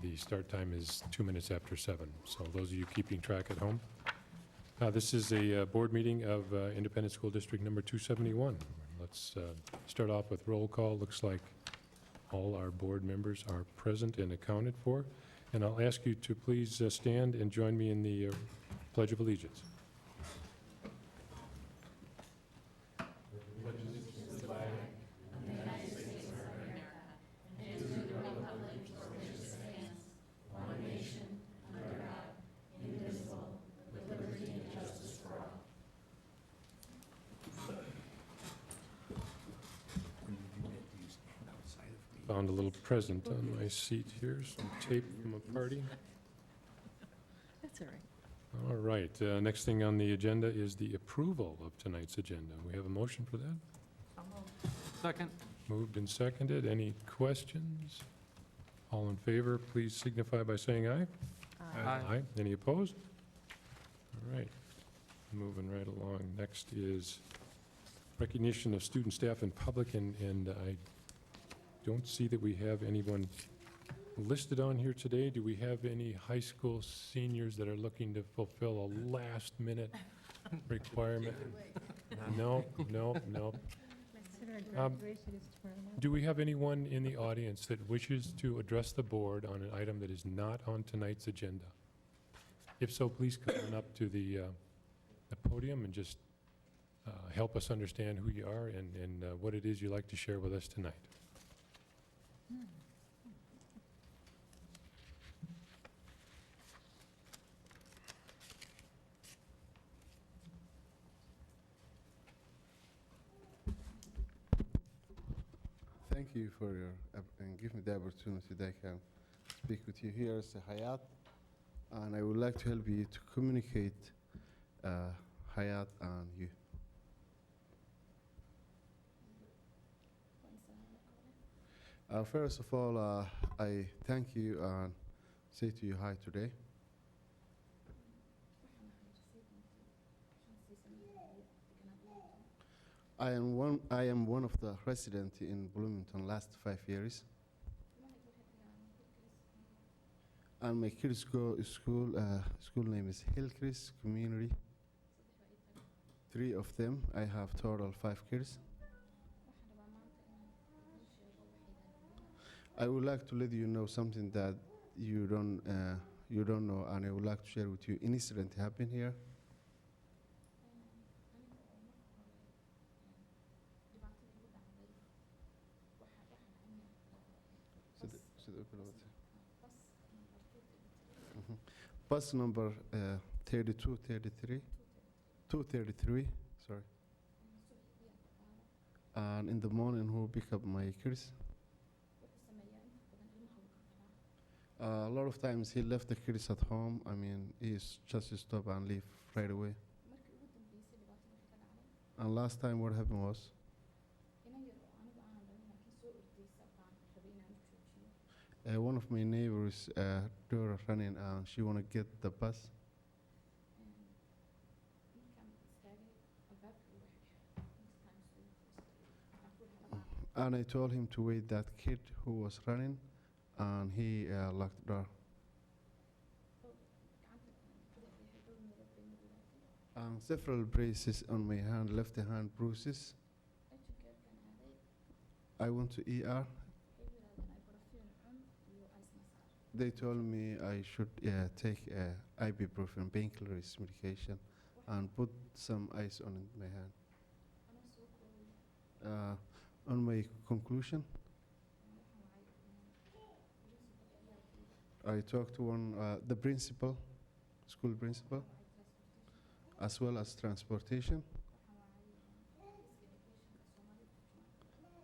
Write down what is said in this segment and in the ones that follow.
The start time is 2 minutes after 7. So those of you keeping track at home, this is a board meeting of Independent School District number 271. Let's start off with roll call. Looks like all our board members are present and accounted for. And I'll ask you to please stand and join me in the Pledge of Allegiance. Found a little present on my seat here, some tape from a party. That's all right. All right, next thing on the agenda is the approval of tonight's agenda. We have a motion for that? Second. Moved and seconded. Any questions? All in favor, please signify by saying aye. Aye. Any opposed? All right, moving right along. Next is recognition of student, staff, and public, and I don't see that we have anyone listed on here today. Do we have any high school seniors that are looking to fulfill a last-minute requirement? No. Consider graduation is tomorrow night. Do we have anyone in the audience that wishes to address the board on an item that is not on tonight's agenda? If so, please come on up to the podium and just help us understand who you are and what it is you'd like to share with us tonight. Thank you for your and give me the opportunity that I can speak with you. Here is Hayat, and I would like to help you to communicate Hayat and you. First of all, I thank you and say to you hi today. I am one of the residents in Bloomington last 5 years. And my kids go to school. School name is Hillcrest Community. 3 of them. I have total 5 kids. I would like to let you know something that you don't know, and I would like to share with you. An incident happened here. Bus number 233, sorry. And in the morning, who pick up my kids? A lot of times he left the kids at home. I mean, he's just stop and leave right away. And last time what happened was? One of my neighbors' daughter running and she want to get the bus. And I told him to wait that kid who was running, and he locked the door. And several braces on my hand, left hand bruises. I went to ER. They told me I should take ibuprofen, painkillers medication, and put some ice on my hand. On my conclusion, I talked to the principal, school principal, as well as transportation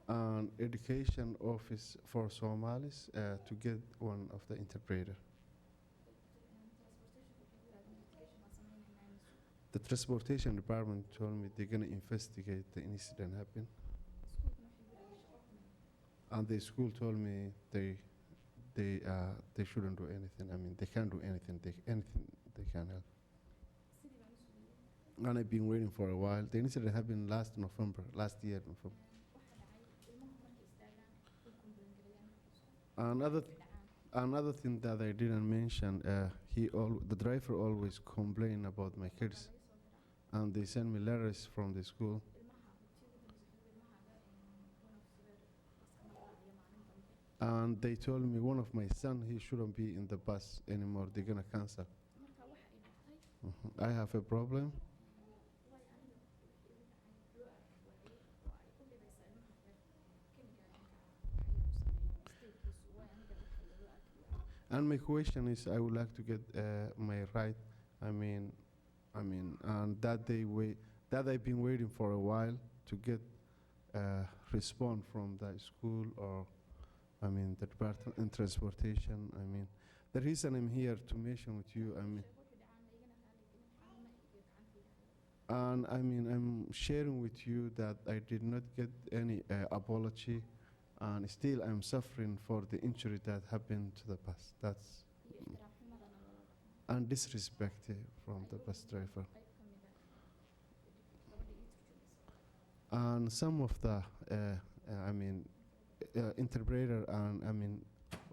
and education office for Somalis to get one of the interpreter. The transportation department told me they're gonna investigate the incident happened. And the school told me they shouldn't do anything. I mean, they can't do anything. Anything they can help. And I've been waiting for a while. The incident happened last year, November. Another thing that I didn't mention, the driver always complain about my kids, and they send me letters from the school. And they told me one of my son, he shouldn't be in the bus anymore. They're gonna cancel. I have a problem. And my question is, I would like to get my right. And that I've been waiting for a while to get response from the school or, the department in transportation. The reason I'm here to mention with you, and I'm sharing with you that I did not get any apology. And still I'm suffering for the injury that happened to the bus. That's and disrespect from the bus driver. And some of the, interpreter and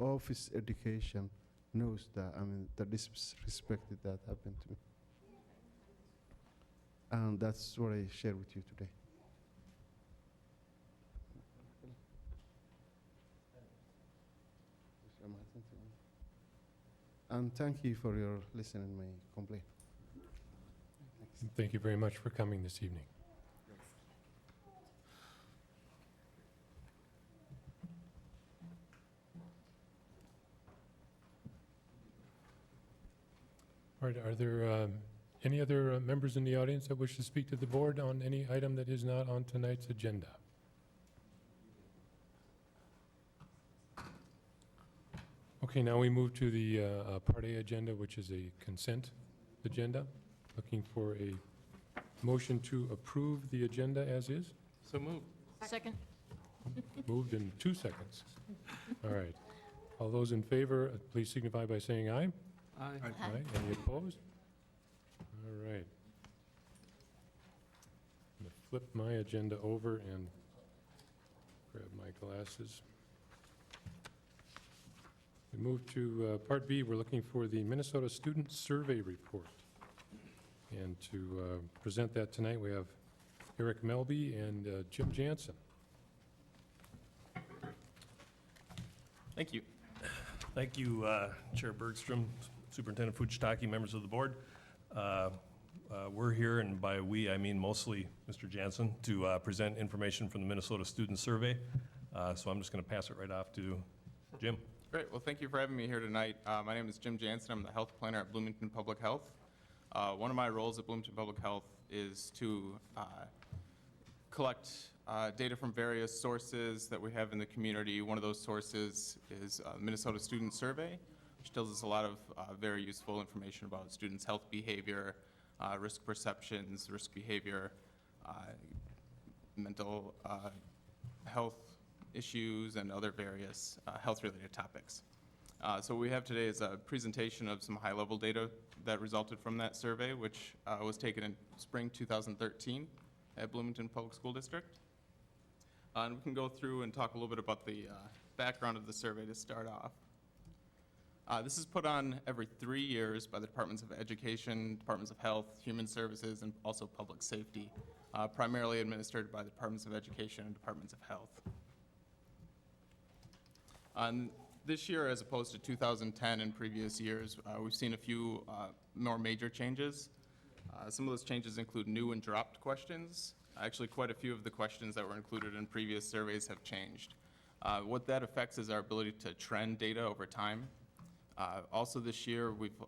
office education knows that, the disrespect that happened to me. And that's what I share with you today. And thank you for your listening my complaint. Thank you very much for coming this evening. All right, are there any other members in the audience that wish to speak to the board on any item that is not on tonight's agenda? Okay, now we move to the Part A agenda, which is a consent agenda. Looking for a motion to approve the agenda as is. So moved. Second. Moved in 2 seconds. All right. All those in favor, please signify by saying aye. Aye. Aye. Any opposed? All right. I'm going to flip my agenda over and grab my glasses. We move to Part B. We're looking for the Minnesota Student Survey Report. And to present that tonight, we have Eric Melby and Jim Jansen. Thank you. Thank you, Chair Bergstrom, Superintendent Fujitaki, members of the board. We're here, and by we, I mean mostly Mr. Jansen, to present information from the Minnesota Student Survey. So I'm just going to pass it right off to Jim. Great. Well, thank you for having me here tonight. My name is Jim Jansen. I'm the health planner at Bloomington Public Health. One of my roles at Bloomington Public Health is to collect data from various sources that we have in the community. One of those sources is the Minnesota Student Survey, which tells us a lot of very useful information about students' health behavior, risk perceptions, risk behavior, mental health issues, and other various health-related topics. So what we have today is a presentation of some high-level data that resulted from that survey, which was taken in spring 2013 at Bloomington Public School District. And we can go through and talk a little bit about the background of the survey to start off. This is put on every 3 years by the Departments of Education, Departments of Health, Human Services, and also Public Safety, primarily administered by the Departments of Education and Departments of Health. This year, as opposed to 2010 and previous years, we've seen a few more major changes. Some of those changes include new and dropped questions. Actually, quite a few of the questions that were included in previous surveys have changed. What that affects is our ability to trend data over time. Also this year, we've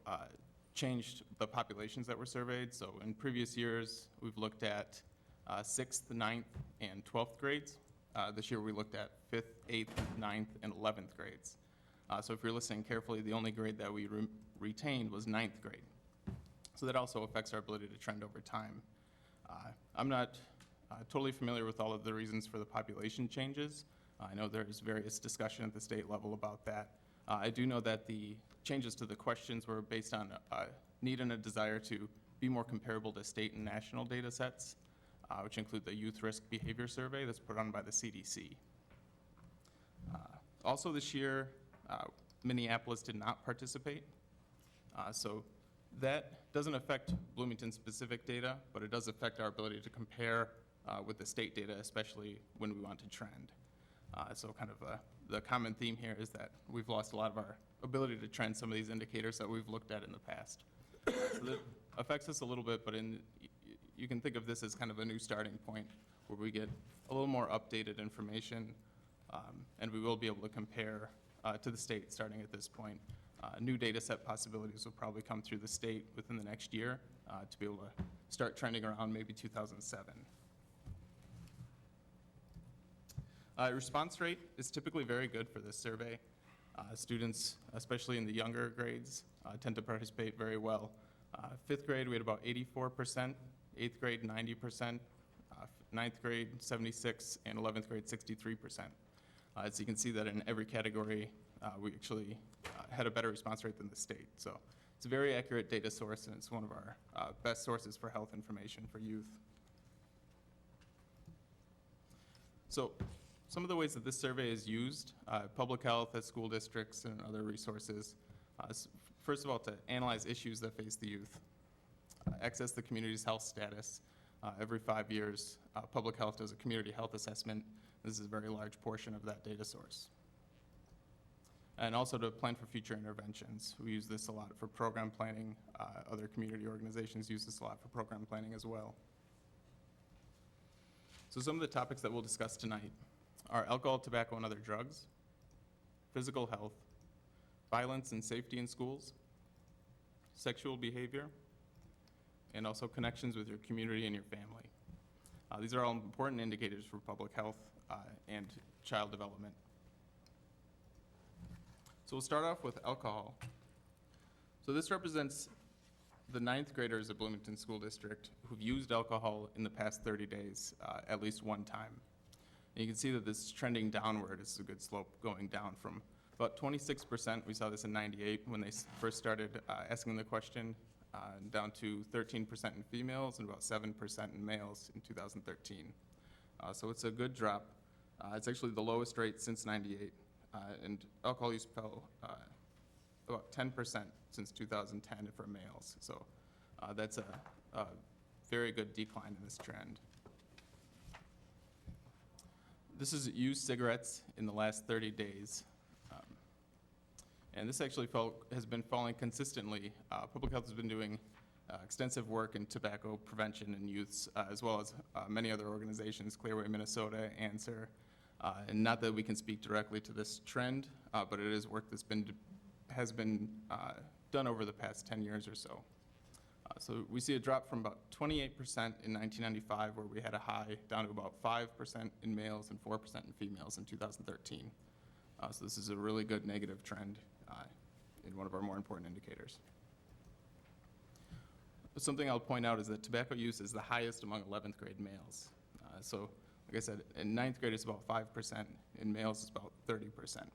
changed the populations that were surveyed. So in previous years, we've looked at 6th, 9th, and 12th grades. This year, we looked at 5th, 8th, 9th, and 11th grades. So if you're listening carefully, the only grade that we retained was 9th grade. So that also affects our ability to trend over time. I'm not totally familiar with all of the reasons for the population changes. I know there's various discussion at the state level about that. I do know that the changes to the questions were based on a need and a desire to be more comparable to state and national data sets, which include the Youth Risk Behavior Survey that's put on by the CDC. Also this year, Minneapolis did not participate. So that doesn't affect Bloomington-specific data, but it does affect our ability to compare with the state data, especially when we want to trend. So kind of the common theme here is that we've lost a lot of our ability to trend some of these indicators that we've looked at in the past. So that affects us a little bit, but you can think of this as kind of a new starting point where we get a little more updated information, and we will be able to compare to the state starting at this point. New data set possibilities will probably come through the state within the next year to be able to start trending around maybe 2007. Response rate is typically very good for this survey. Students, especially in the younger grades, tend to participate very well. 5th grade, we had about 84%, 8th grade, 90%, 9th grade, 76%, and 11th grade, 63%. As you can see that in every category, we actually had a better response rate than the state. So it's a very accurate data source, and it's one of our best sources for health information for youth. So some of the ways that this survey is used, public health at school districts and other resources. First of all, to analyze issues that face the youth. Access the community's health status. Every 5 years, public health does a community health assessment. This is a very large portion of that data source. And also to plan for future interventions. We use this a lot for program planning. Other community organizations use this a lot for program planning as well. So some of the topics that we'll discuss tonight are alcohol, tobacco, and other drugs, physical health, violence and safety in schools, sexual behavior, and also connections with your community and your family. These are all important indicators for public health and child development. So we'll start off with alcohol. So this represents the 9th graders at Bloomington School District who've used alcohol in the past 30 days at least one time. And you can see that this is trending downward. This is a good slope going down from about 26%, we saw this in '98 when they first started asking the question, down to 13% in females and about 7% in males in 2013. So it's a good drop. It's actually the lowest rate since '98, and alcohol use fell about 10% since 2010 for males. So that's a very good decline in this trend. This is used cigarettes in the last 30 days. And this actually has been falling consistently. Public health has been doing extensive work in tobacco prevention in youths, as well as many other organizations, Clearway Minnesota, Answer. And not that we can speak directly to this trend, but it is work that's has been done over the past 10 years or so. So we see a drop from about 28% in 1995, where we had a high, down to about 5% in males and 4% in females in 2013. So this is a really good negative trend in one of our more important indicators. But something I'll point out is that tobacco use is the highest among 11th grade males. So like I said, in 9th grade it's about 5%, in males it's about 30%.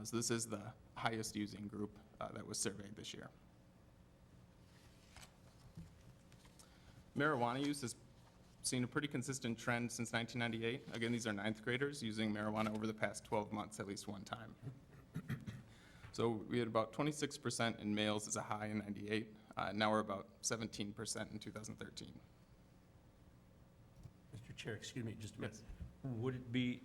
So this is the highest using group that was surveyed this year. Marijuana use is seen a pretty consistent trend since 1998. Again, these are ninth graders using marijuana over the past 12 months at least one time. So we had about 26% in males as a high in 98. Now we're about 17% in 2013. Mr. Chair, excuse me, just a minute. Would it be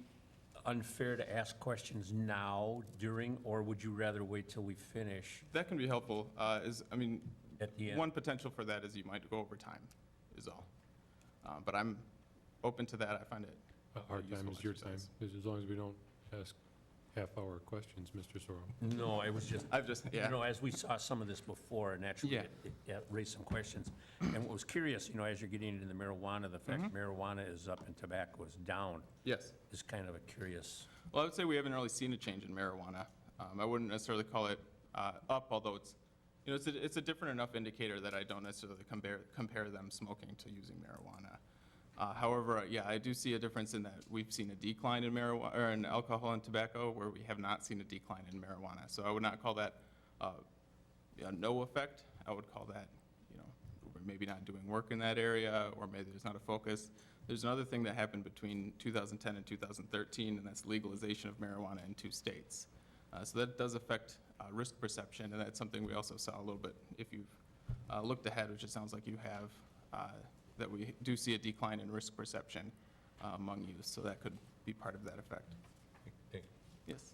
unfair to ask questions now, during, or would you rather wait till we finish That can be helpful. I mean, at the end? one potential for that is you might go over time, is all. But I'm open to that. I find it. Our time useful is your time, exercise. as long as we don't ask half-hour questions, Mr. Sorrell. No, I was just, I've just, yeah. you know, as we saw some of this before, naturally, Yeah. it raised some questions. And what was curious, you know, as you're getting into the marijuana, the fact Mm-hmm. marijuana is up and tobacco is down Yes. is kind of a curious. Well, I would say we haven't really seen a change in marijuana. I wouldn't necessarily call it up, although it's, you know, it's a different enough indicator that I don't necessarily compare them smoking to using marijuana. However, yeah, I do see a difference in that we've seen a decline in marijuana, or in alcohol and tobacco, where we have not seen a decline in marijuana. So I would not call that no effect. I would call that, you know, we're maybe not doing work in that area, or maybe there's not a focus. There's another thing that happened between 2010 and 2013, and that's legalization of marijuana in 2 states. So that does affect risk perception, and that's something we also saw a little bit if you've looked ahead, which it sounds like you have, that we do see a decline in risk perception among youth, so that could be part of that effect. Yes.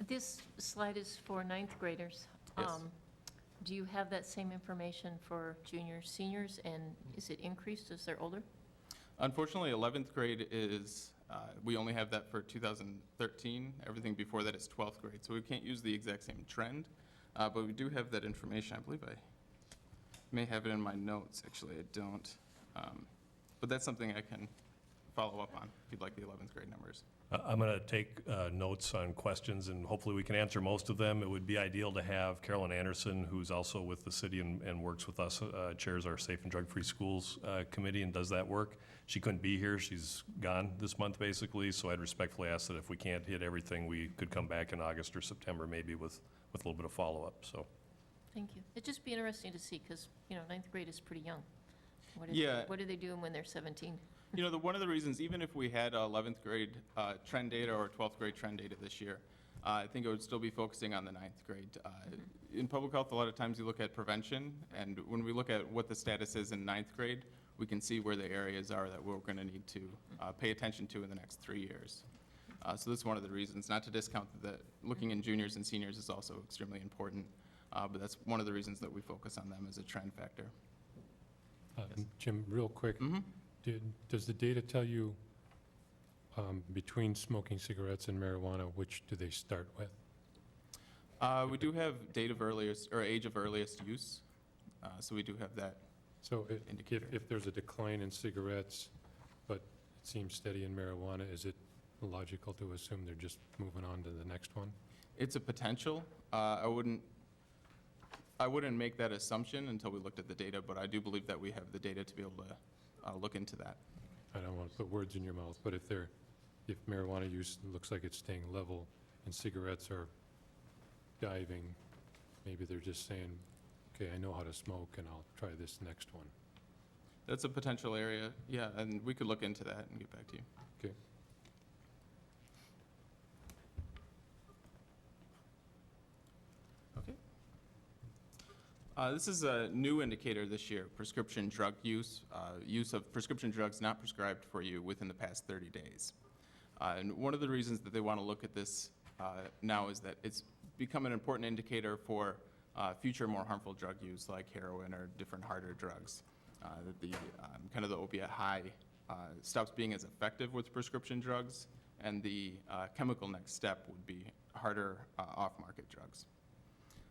This slide is for ninth graders. Yes. Do you have that same information for juniors, seniors, and is it increased as they're older? Unfortunately, 11th grade is, we only have that for 2013. Everything before that is 12th grade, so we can't use the exact same trend, but we do have that information. I believe I may have it in my notes. Actually, I don't. But that's something I can follow up on if you'd like the 11th grade numbers. I'm going to take notes on questions, and hopefully we can answer most of them. It would be ideal to have Carolyn Anderson, who's also with the city and works with us, chairs our Safe and Drug-Free Schools Committee and does that work. She couldn't be here. She's gone this month, basically, so I'd respectfully ask that if we can't hit everything, we could come back in August or September, maybe with a little bit of follow-up, so. Thank you. It'd just be interesting to see, because, you know, ninth grade is pretty young. Yeah. What are they doing when they're 17? You know, one of the reasons, even if we had 11th grade trend data or 12th grade trend data this year, I think it would still be focusing on the 9th grade. In public health, a lot of times you look at prevention, and when we look at what the status is in 9th grade, we can see where the areas are that we're going to need to pay attention to in the next 3 years. So this is one of the reasons, not to discount that looking in juniors and seniors is also extremely important, but that's one of the reasons that we focus on them as a trend factor. Jim, real quick, does the data tell you between smoking cigarettes and marijuana, which do they start with? We do have date of earliest, or age of earliest use, so we do have that. So Indicator. if there's a decline in cigarettes, but it seems steady in marijuana, is it logical to assume they're just moving on to the next one? It's a potential. I wouldn't make that assumption until we looked at the data, but I do believe that we have the data to be able to look into that. I don't want to put words in your mouth, but if marijuana use looks like it's staying level and cigarettes are diving, maybe they're just saying, okay, I know how to smoke and I'll try this next one. That's a potential area, yeah, and we could look into that and get back to you. Okay. Okay. This is a new indicator this year, prescription drug use, use of prescription drugs not prescribed for you within the past 30 days. And one of the reasons that they want to look at this now is that it's become an important indicator for future more harmful drug use like heroin or different harder drugs. That the kind of the opiate high stops being as effective with prescription drugs, and the chemical next step would be harder off-market drugs.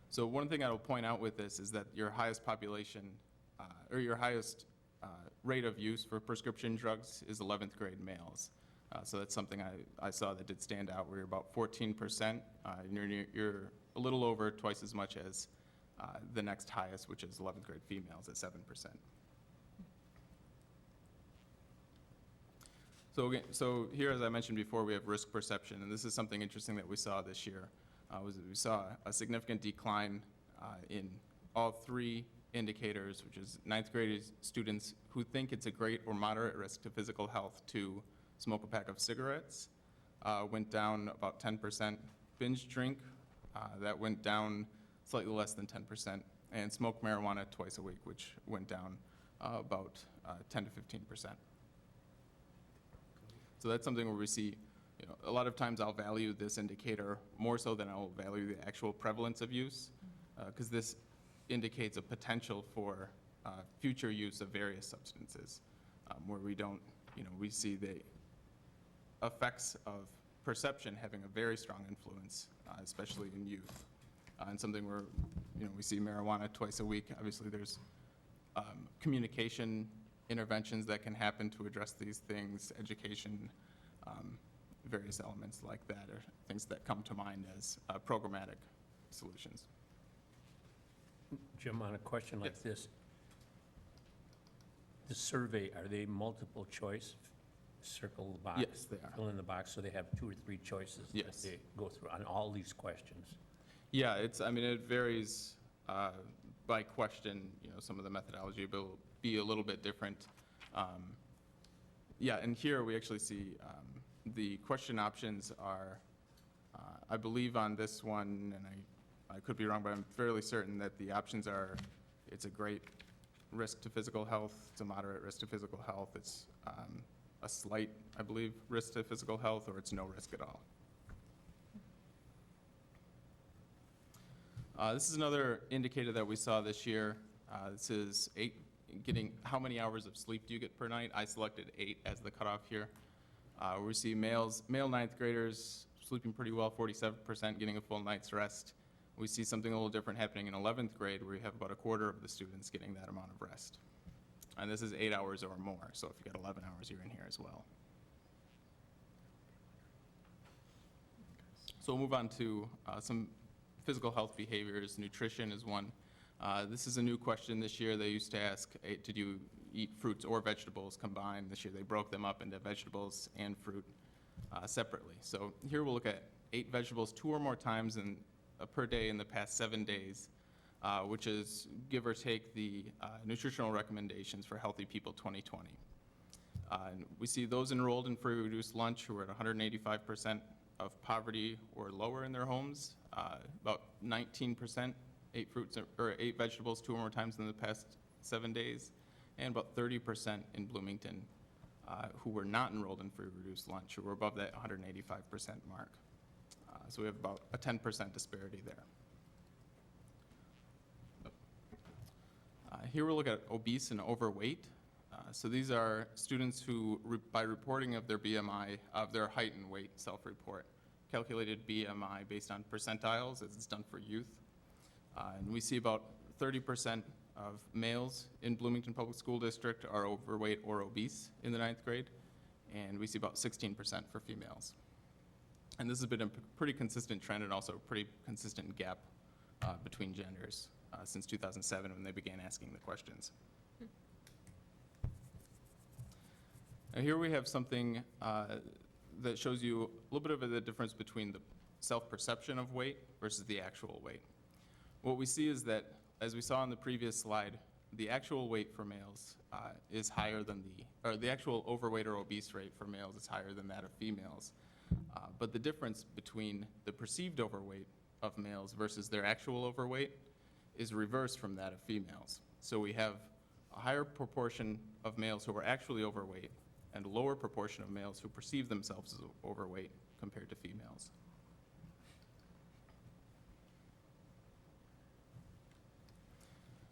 So one thing I will point out with this is that your highest population, or your highest rate of use for prescription drugs is 11th grade males. So that's something I saw that did stand out, where you're about 14%, and you're a little over twice as much as the next highest, which is 11th grade females at 7%. So again, so here, as I mentioned before, we have risk perception, and this is something interesting that we saw this year. We saw a significant decline in all 3 indicators, which is ninth grade students who think it's a great or moderate risk to physical health to smoke a pack of cigarettes, went down about 10%. Binge drink, that went down slightly less than 10%. And smoke marijuana twice a week, which went down about 10 to 15%. So that's something where we see, a lot of times I'll value this indicator more so than I'll value the actual prevalence of use, because this indicates a potential for future use of various substances, where we don't, we see the effects of perception having a very strong influence, especially in youth. And something where, we see marijuana twice a week. Obviously, there's communication interventions that can happen to address these things, education, various elements like that are things that come to mind as programmatic solutions. Jim, on a question like Yes. this, the survey, are they multiple choice? Circle the box? Yes, they are. Fill in the box, so they have 2 or 3 choices that Yes. they go through on all these questions? Yeah, it varies by question. Some of the methodology will be a little bit different. Yeah, and here we actually see the question options are, I believe on this one, and I could be wrong, but I'm fairly certain that the options are, it's a great risk to physical health, it's a moderate risk to physical health, it's a slight, I believe, risk to physical health, or it's no risk at all. This is another indicator that we saw this year. This is how many hours of sleep do you get per night? I selected 8 as the cutoff here. We see male 9th graders sleeping pretty well, 47% getting a full night's rest. We see something a little different happening in 11th grade, where you have about a quarter of the students getting that amount of rest. And this is 8 hours or more, so if you get 11 hours, you're in here as well. So we'll move on to some physical health behaviors. Nutrition is one. This is a new question this year. They used to ask, did you eat fruits or vegetables combined? This year they broke them up into vegetables and fruit separately. So here we'll look at 8 vegetables 2 or more times per day in the past 7 days, which is give or take the nutritional recommendations for Healthy People 2020. And we see those enrolled in free reduced lunch who are at 185% of poverty or lower in their homes. About 19% ate fruits or ate vegetables 2 or more times in the past 7 days, and about 30% in Bloomington who were not enrolled in free reduced lunch, who were above that 185% mark. So we have about a 10% disparity there. Here we'll look at obese and overweight. So these are students who, by reporting of their BMI, of their height and weight self-report, calculated BMI based on percentiles, as it's done for youth. And we see about 30% of males in Bloomington Public School District are overweight or obese in the 9th grade, and we see about 16% for females. And this has been a pretty consistent trend and also a pretty consistent gap between genders since 2007 when they began asking the questions. Now here we have something that shows you a little bit of the difference between the self-perception of weight versus the actual weight. What we see is that, as we saw on the previous slide, the actual weight for males is higher than the actual overweight or obese rate for males is higher than that of females. But the difference between the perceived overweight of males versus their actual overweight is reversed from that of females. So we have a higher proportion of males who are actually overweight and a lower proportion of males who perceive themselves as overweight compared to females.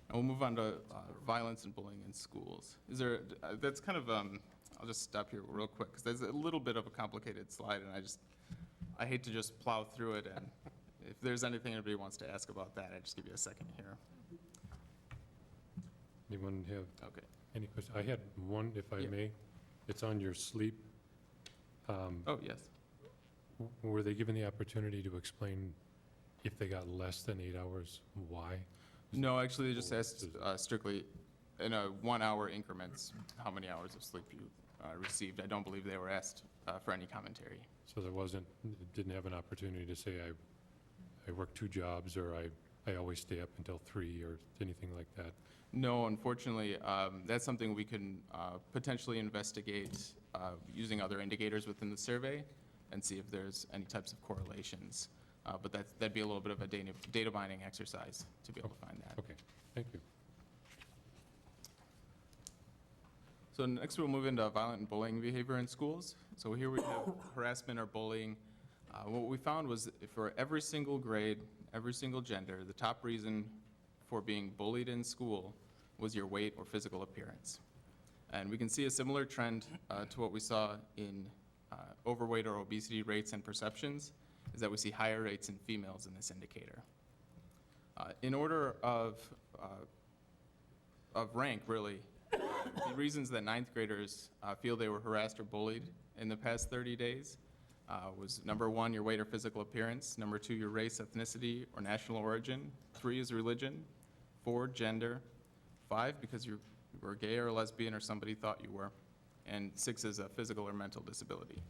And we'll move on to violence and bullying in schools. That's kind of, I'll just stop here real quick, because there's a little bit of a complicated slide, and I hate to just plow through it, and if there's anything anybody wants to ask about that, I'd just give you a second here. Anyone have Okay. any questions? I had one, if I Yeah. may. It's on your sleep. Oh, yes. Were they given the opportunity to explain if they got less than 8 hours, why? No, actually, they just asked strictly in a 1-hour increments how many hours of sleep you received. I don't believe they were asked for any commentary. So there didn't have an opportunity to say, I work 2 jobs, or I I always stay up until 3 or anything like that? No, unfortunately, that's something we can potentially investigate using other indicators within the survey and see if there's any types of correlations. But that'd be a little bit of a data mining exercise to be able to find that. Okay, thank you. So next we'll move into violent and bullying behavior in schools. So here we have harassment or bullying. What we found was that for every single grade, every single gender, the top reason for being bullied in school was your weight or physical appearance. And we can see a similar trend to what we saw in overweight or obesity rates and perceptions, is that we see higher rates in females in this indicator. In order of rank, really, the reasons that ninth graders feel they were harassed or bullied in the past 30 days was number 1, your weight or physical appearance, number 2, your race, ethnicity, or national origin, 3 is religion, 4, gender, 5, because you were gay or lesbian or somebody thought you were, and 6 is a physical or mental disability.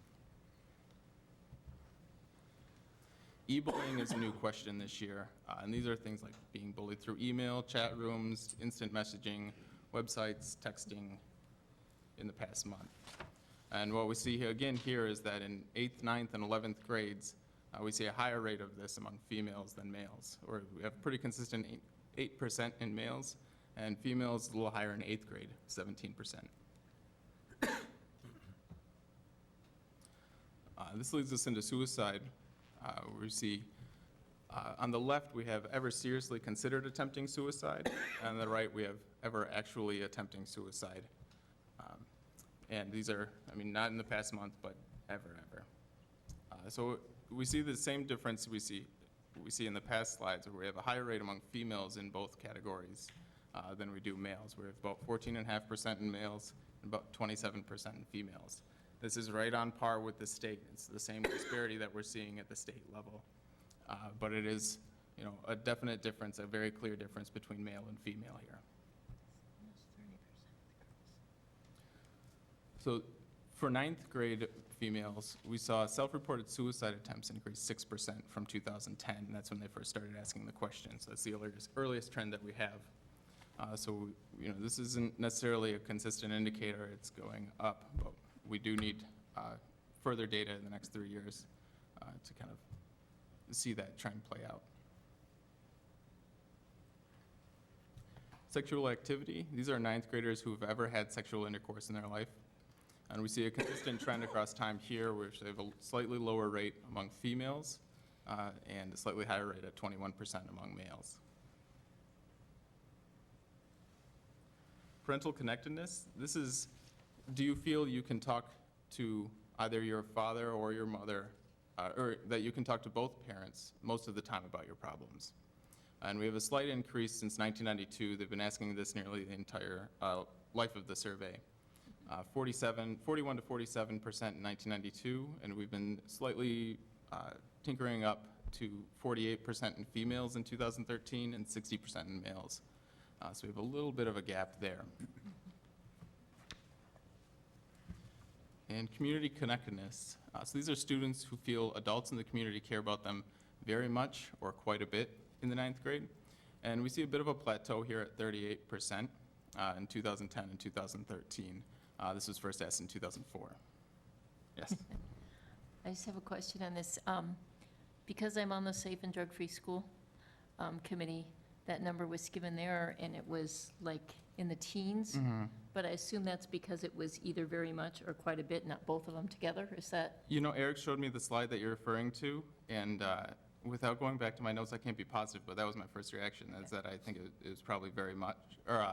E-bullying is a new question this year, and these are things like being bullied through email, chat rooms, instant messaging, websites, texting in the past month. And what we see here, again here, is that in 8th, 9th, and 11th grades, we see a higher rate of this among females than males, or we have pretty consistent 8% in males, and females a little higher in 8th grade, 17%. This leads us into suicide. We see on the left we have ever seriously considered attempting suicide, and on the right we have ever actually attempting suicide. And these are, I mean, not in the past month, but ever. So we see the same difference we see in the past slides, where we have a higher rate among females in both categories than we do males. We have about 14.5% in males and about 27% in females. This is right on par with the state. It's the same disparity that we're seeing at the state level. But it is, you know, a definite difference, a very clear difference between male and female here. So for 9th grade females, we saw self-reported suicide attempts increase 6% from 2010, and that's when they first started asking the question. So that's the earliest trend that we have. So, you know, this isn't necessarily a consistent indicator. It's going up, but we do need further data in the next 3 years to kind of see that trend play out. Sexual activity. These are 9th graders who have ever had sexual intercourse in their life. And we see a consistent trend across time here, where they have a slightly lower rate among females and a slightly higher rate at 21% among males. Parental connectedness. This is, do you feel you can talk to either your father or your mother, or that you can talk to both parents most of the time about your problems? And we have a slight increase since 1992. They've been asking this nearly the entire life of the survey. 41 to 47% in 1992, and we've been slightly tinkering up to 48% in females in 2013 and 60% in males. So we have a little bit of a gap there. And community connectedness. So these are students who feel adults in the community care about them very much or quite a bit in the 9th grade. And we see a bit of a plateau here at 38% in 2010 and 2013. This was first asked in 2004. Yes? I just have a question on this. Because I'm on the Safe and Drug-Free School Committee, that number was given there, and it was like in the teens. Mm-hmm. But I assume that's because it was either very much or quite a bit, not both of them together. Is that? You know, Eric showed me the slide that you're referring to, and without going back to my notes, I can't be positive, but that was my first reaction, is that I think it was probably very much, or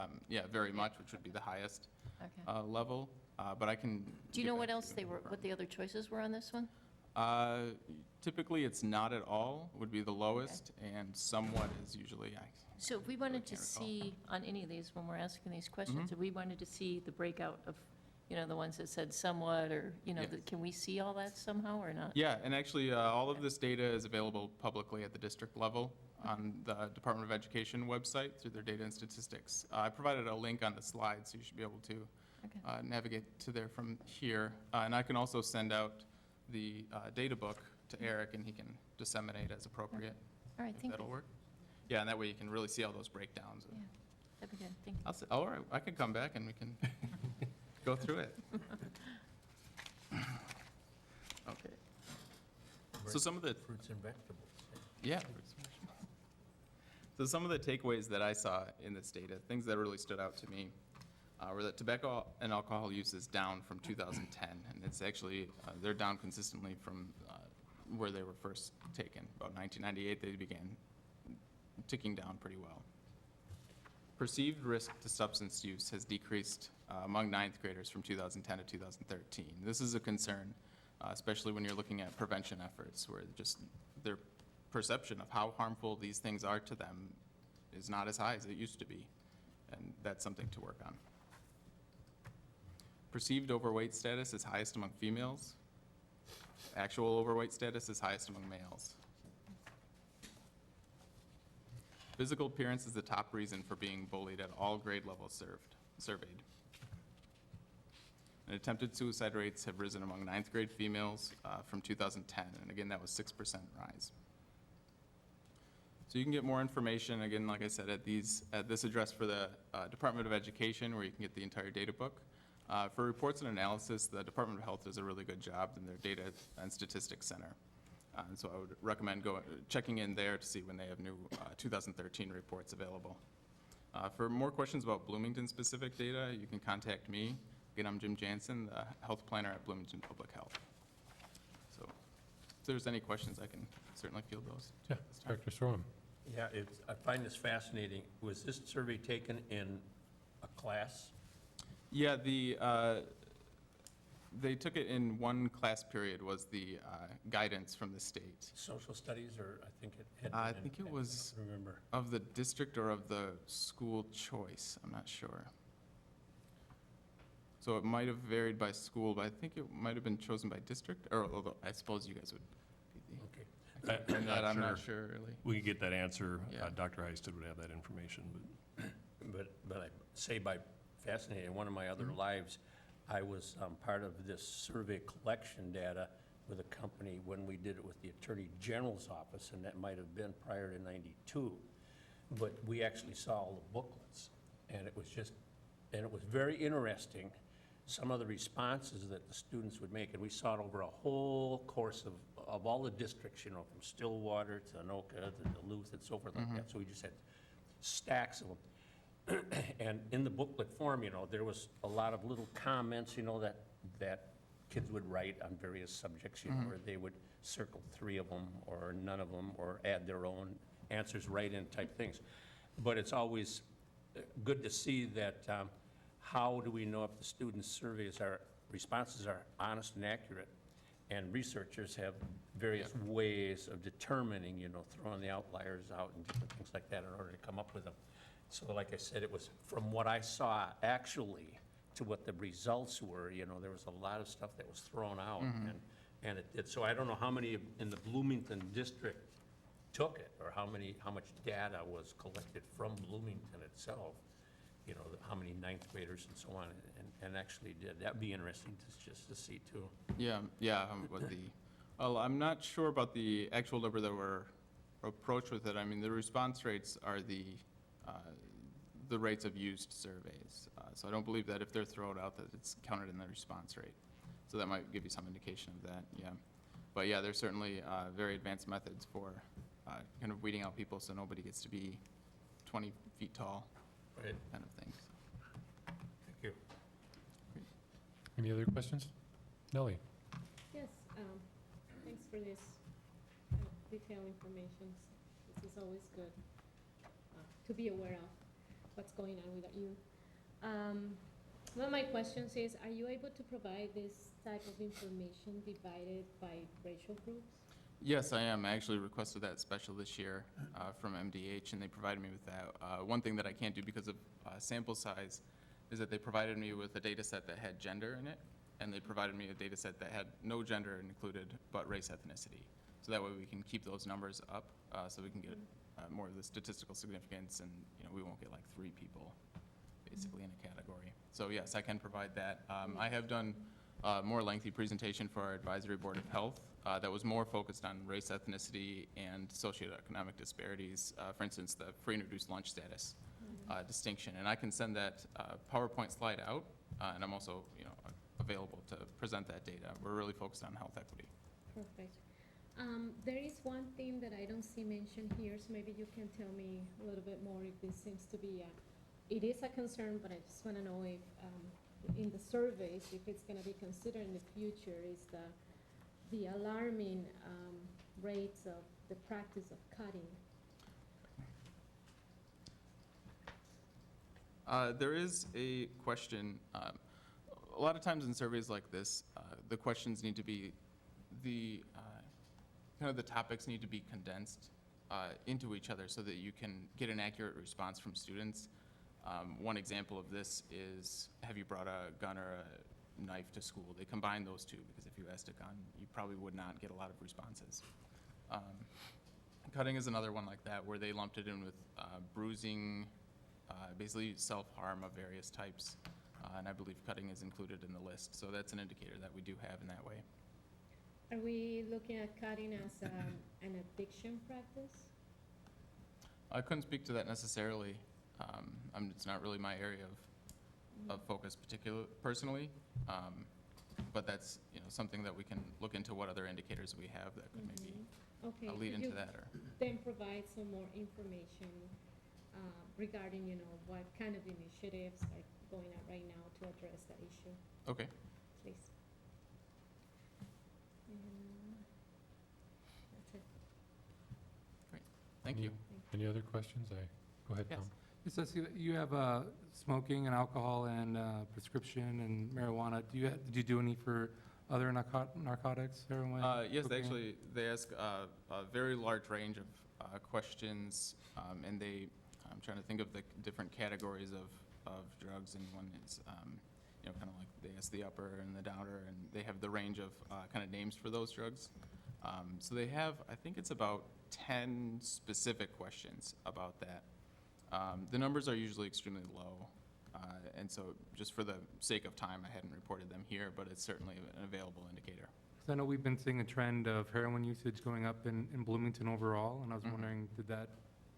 very much, which would be the highest Okay. level. But I can. Do you get know back what to else you they and were, confirm. what the other choices were on this one? Typically, it's not at all would be the lowest, and somewhat is usually. So if we wanted to can't recall. see on any of these, when we're asking these Mm-hmm. questions, if we wanted to see the breakout of, you know, the ones that said somewhat, or, you know, Yes. can we see all that somehow or not? Yeah, and actually, all of this data is available publicly at the district level on the Department of Education website through their data and statistics. I provided a link on the slide, so you should be able to Okay. navigate to there from here. And I can also send out the data book to Eric, and he can disseminate as appropriate. All right, If thank that'll you. work. Yeah, and that way you can really see all those breakdowns. Yeah, that'd be good, thank you. I'll say, all right, I can come back and we can go through it. Okay. So some of the, Fruits and vegetables. yeah. So some of the takeaways that I saw in this data, things that really stood out to me, were that tobacco and alcohol use is down from 2010, and it's actually, they're down consistently from where they were first taken. About 1998, they began ticking down pretty well. Perceived risk to substance use has decreased among ninth graders from 2010 to 2013. This is a concern, especially when you're looking at prevention efforts, where just their perception of how harmful these things are to them is not as high as it used to be, and that's something to work on. Perceived overweight status is highest among females. Actual overweight status is highest among males. Physical appearance is the top reason for being bullied at all grade levels surveyed. And attempted suicide rates have risen among ninth grade females from 2010, and again, that was 6% rise. So you can get more information, again, like I said, at this address for the Department of Education, where you can get the entire data book. For reports and analysis, the Department of Health does a really good job in their Data and Statistics Center. And so I would recommend checking in there to see when they have new 2013 reports available. For more questions about Bloomington-specific data, you can contact me. Again, I'm Jim Jansen, the health planner at Bloomington Public Health. So if there's any questions, I can certainly field those. Yeah, Dr. Sorum. Yeah, I find this fascinating. Was this survey taken in a class? Yeah, they took it in one class period, was the guidance from the state. Social studies, or I think it had I been think it in- was- I don't remember. Of the district or of the school choice, I'm not sure. So it might have varied by school, but I think it might have been chosen by district, or although I suppose you guys would be the, Okay. and that I'm not sure really. We could get that answer. Yeah. Dr. Heisted would have that information, But I say by fascinating, in one of my other lives, I was part of this survey collection data with a company when we did it with the Attorney General's office, and that might have been prior to '92. But we actually saw all the booklets, and it was very interesting, some of the responses that the students would make, and we saw it over a whole course of all the districts, you know, from Stillwater to Anoka to Duluth and so forth like that. So we just had stacks of them. And in the booklet form, you know, there was a lot of little comments, you know, that kids would write on various subjects, you know, where they would circle 3 of them or none of them, or add their own answers right in type things. But it's always good to see that how do we know if the students' responses are honest and accurate? And researchers have various ways of determining, you know, throwing the outliers out and different things like that in order to come up with them. So like I said, it was from what I saw actually to what the results were, you know, there was a lot of stuff that was thrown out. And it did. So I don't know how many in the Bloomington district took it, or how much data was collected from Bloomington itself, you know, how many ninth graders and so on, and actually did. That'd be interesting just to see too. Yeah, well, I'm not sure about the actual number that were approached with it. I mean, the response rates are the rates of used surveys. So I don't believe that if they're thrown out that it's counted in the response rate. So that might give you some indication of that, yeah. But yeah, there's certainly very advanced methods for kind of weeding out people so nobody gets to be 20 feet tall, Right. kind of thing. Thank you. Any other questions? Nellie? Yes, thanks for this detailed information. This is always good to be aware of what's going on with you. One of my questions is, are you able to provide this type of information divided by racial groups? Yes, I am. I actually requested that special this year from MDH, and they provided me with that. One thing that I can't do because of sample size is that they provided me with a data set that had gender in it, and they provided me a data set that had no gender included but race ethnicity. So that way we can keep those numbers up so we can get more of the statistical significance, and you know, we won't get like 3 people basically in a category. So yes, I can provide that. I have done more lengthy presentation for our Advisory Board of Health that was more focused on race, ethnicity, and socioeconomic disparities. For instance, the free and reduced lunch status distinction. And I can send that PowerPoint slide out, and I'm also, available to present that data. We're really focused on health equity. Perfect. There is one thing that I don't see mentioned here, so maybe you can tell me a little bit more if this seems to be it is a concern, but I just want to know if, in the surveys, if it's going to be considered in the future, is the alarming rates of the practice of cutting. There is a question, a lot of times in surveys like this, the questions need to be, the topics need to be condensed into each other so that you can get an accurate response from students. One example of this is, have you brought a gun or a knife to school? They combine those two, because if you asked a gun, you probably would not get a lot of responses. Cutting is another one like that, where they lumped it in with bruising, basically self-harm of various types, and I believe cutting is included in the list. So that's an indicator that we do have in that way. Are we looking at cutting as an addiction practice? I couldn't speak to that necessarily. It's not really my area of focus personally, but that's something that we can look into, what other indicators we have that could maybe lead into that. Or then provide some more information regarding what kind of initiatives are going on right now to address that issue, okay. please. That's it. Thank you. Any other questions? Go ahead, Yes. Tom. Yes, I see that you have smoking and alcohol and prescription and marijuana. Did you do any for other narcotics, heroin? Yes, cocaine? actually, they ask a very large range of questions, and I'm trying to think of the different categories of drugs, and one is, kind of like they ask the upper and the downer, and they have the range of kind of names for those drugs. So they have, I think it's about 10 specific questions about that. The numbers are usually extremely low, and so just for the sake of time, I hadn't reported them here, but it's certainly an available indicator. 'Cause I know we've been seeing a trend of heroin usage going up in Bloomington overall, and I was Mhm. wondering, did that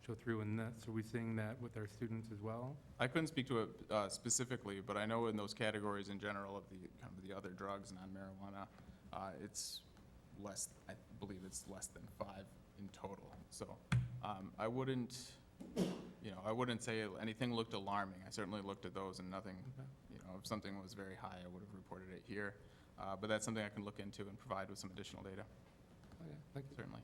show through in this? Are we seeing that with our students as well? I couldn't speak to it specifically, but I know in those categories in general of the other drugs, non-marijuana, it's less. I believe it's less than 5 in total. So I wouldn't, I wouldn't say anything looked alarming. I certainly looked at those, and nothing. Okay. If something was very high, I would have reported it here. But that's something I can look into and provide with some additional data. Oh, yeah, thank you. Certainly.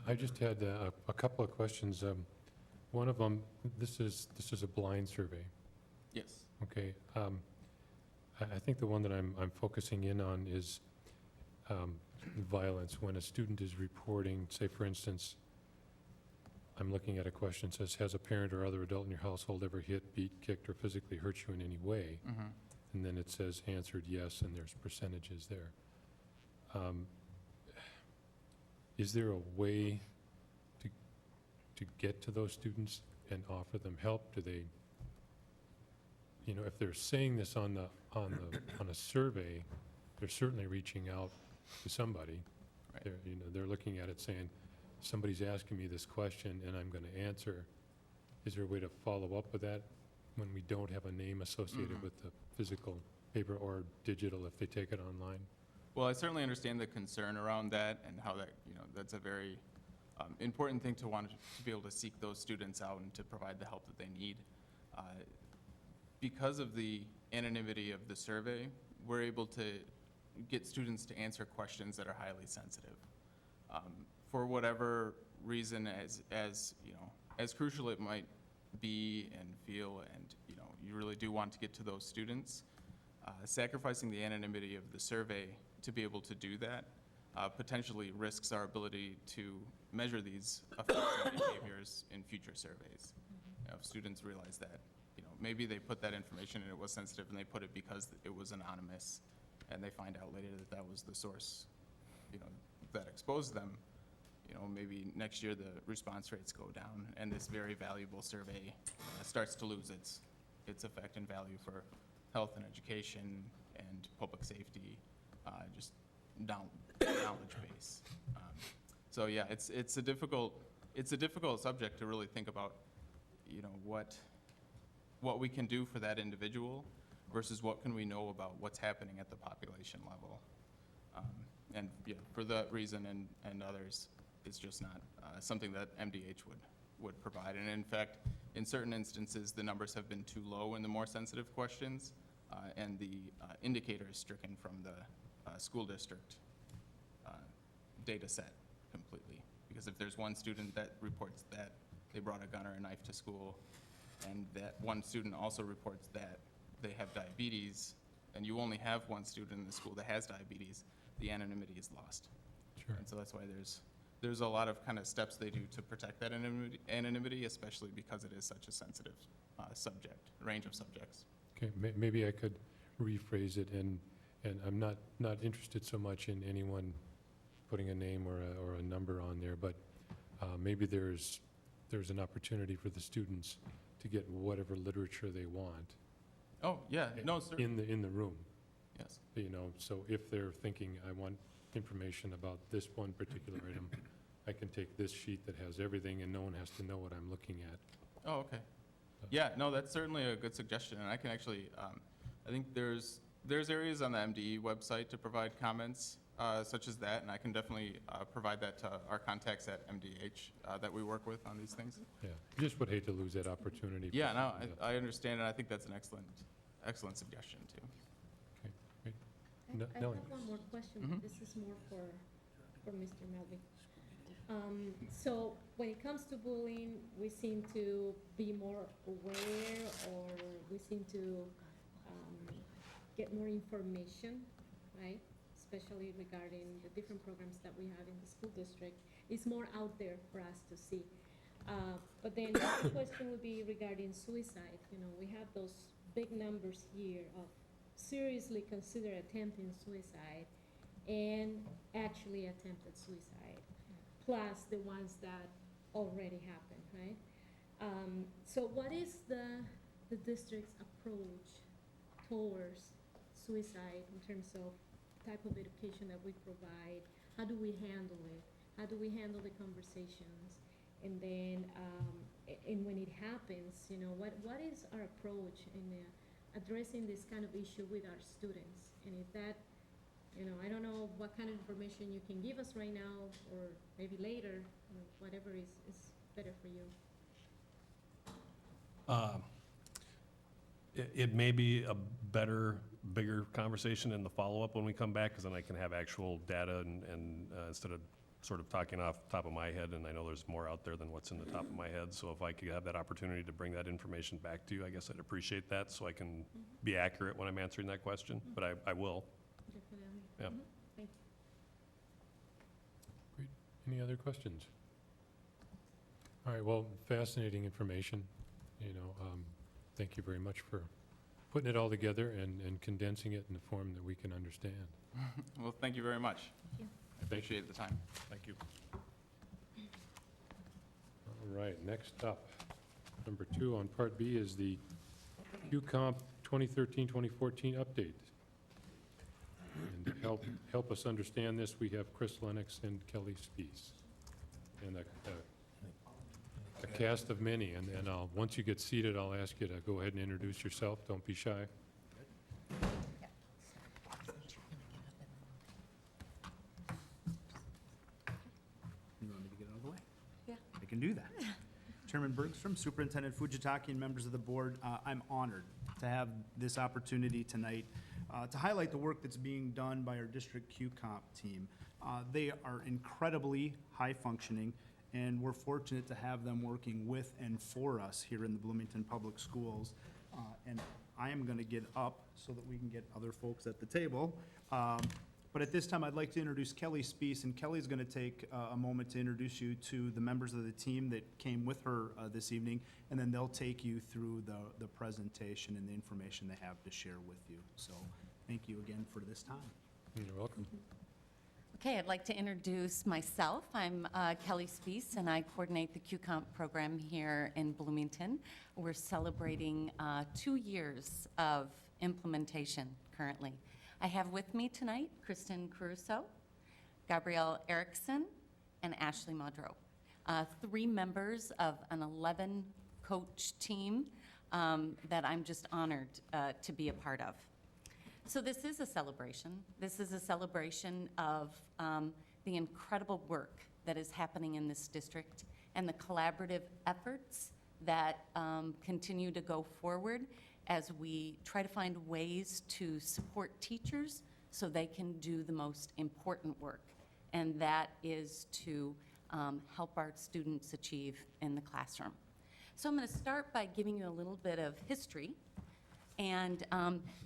I just had a couple of questions. One of them, this is a blind survey, Yes. okay? I think the one that I'm focusing in on is violence. When a student is reporting, say for instance, I'm looking at a question that says, has a parent or other adult in your household ever hit, beat, kicked, or physically hurt you in any way? Mm-hmm. And then it says answered yes, and there's percentages there. Is there a way to get to those students and offer them help? Do they, if they're saying this on a survey, they're certainly reaching out to somebody. Right. They're looking at it saying, somebody's asking me this question and I'm going to answer. Is there a way to follow up with that when we don't have a name associated Mhm. with the physical paper or digital if they take it online? Well, I certainly understand the concern around that and how that, that's a very important thing to want to be able to seek those students out and to provide the help that they need. Because of the anonymity of the survey, we're able to get students to answer questions that are highly sensitive. For whatever reason, as crucial it might be and feel, and you really do want to get to those students, sacrificing the anonymity of the survey to be able to do that potentially risks our ability to measure these effects and behaviors in future surveys. If students realize that, maybe they put that information and it was sensitive and they put it because it was anonymous, and they find out later that that was the source, that exposed them, maybe next year the response rates go down and this very valuable survey starts to lose its effect and value for health and education and public safety, just knowledge base. So yeah, it's a difficult subject to really think about, you know, what we can do for that individual versus what can we know about what's happening at the population level. And yeah, for that reason and others, it's just not something that MDH would provide. And in fact, in certain instances, the numbers have been too low in the more sensitive questions, and the indicator is stricken from the school district data set completely. Because if there's one student that reports that they brought a gun or a knife to school, and that one student also reports that they have diabetes, and you only have one student in the school that has diabetes, the anonymity is lost. Sure. And so that's why there's a lot of kind of steps they do to protect that anonymity, especially because it is such a sensitive subject, range of subjects. Okay, maybe I could rephrase it, and I'm not interested so much in anyone putting a name or a number on there, but maybe there's an opportunity for the students to get whatever literature they want Oh, yeah, no, sir. in the room. Yes. You know, so if they're thinking, I want information about this one particular item, I can take this sheet that has everything and no one has to know what I'm looking at. Oh, okay. Yeah, no, that's certainly a good suggestion, and I can actually, I think there's areas on the MDE website to provide comments such as that, and I can definitely provide that to our contacts at MDH that we work with on these things. Yeah, just would hate to lose that opportunity. Yeah, no, Yeah. I understand, and I think that's an excellent suggestion, too. Okay, great. I No- I Nellie. have one more question. Mhm. This is more for Mr. Melvin. So when it comes to bullying, we seem to be more aware, or we seem to get more information, right? Especially regarding the different programs that we have in the school district. It's more out there for us to see. But then the question would be regarding suicide. You know, we have those big numbers here of seriously consider attempting suicide and actually attempted suicide, plus the ones that already happened, right? So what is the district's approach towards suicide in terms of type of education that we provide? How do we handle it? How do we handle the conversations? And then, and when it happens, you know, what is our approach in addressing this kind of issue with our students? And if that, you know, I don't know what kind of information you can give us right now, or maybe later, or whatever is better for you. It may be a better, bigger conversation in the follow-up when we come back, because then I can have actual data and instead of sort of talking off the top of my head, and I know there's more out there than what's in the top of my head. So if I could have that opportunity to bring that information back to you, I guess I'd appreciate that, so I can be accurate when I'm answering that question, but I will. Definitely. Yeah. Mhm. Thank you. Any other questions? All right, well, fascinating information, you know, thank you very much for putting it all together and condensing it in a form that we can understand. Well, thank you very much. Thank you. I appreciate the time. Thank you. All right, next up, number 2 on Part B is the QComp 2013-2014 update. And to help us understand this, we have Chris Lennox and Kelly Spees. And a cast of many, and I'll, once you get seated, I'll ask you to go ahead and introduce yourself, don't be shy. You want me to get out of the way? Yeah. I can do that. Chairman Bergstrom, Superintendent Fujitaki, and members of the board, I'm honored to have this opportunity tonight to highlight the work that's being done by our district QComp team. They are incredibly high-functioning, and we're fortunate to have them working with and for us here in the Bloomington Public Schools. And I am going to get up so that we can get other folks at the table. But at this time, I'd like to introduce Kelly Spees, and Kelly's going to take a moment to introduce you to the members of the team that came with her this evening, and then they'll take you through the presentation and the information they have to share with you. So thank you again for this time. You're welcome. Okay, I'd like to introduce myself. I'm Kelly Spees, and I coordinate the QComp program here in Bloomington. We're celebrating 2 years of implementation currently. I have with me tonight Kristen Caruso, Gabrielle Erickson, and Ashley Maudreau, 3 members of an 11-coach team that I'm just honored to be a part of. So this is a celebration. This is a celebration of the incredible work that is happening in this district and the collaborative efforts that continue to go forward as we try to find ways to support teachers so they can do the most important work, and that is to help our students achieve in the classroom. So I'm going to start by giving you a little bit of history. And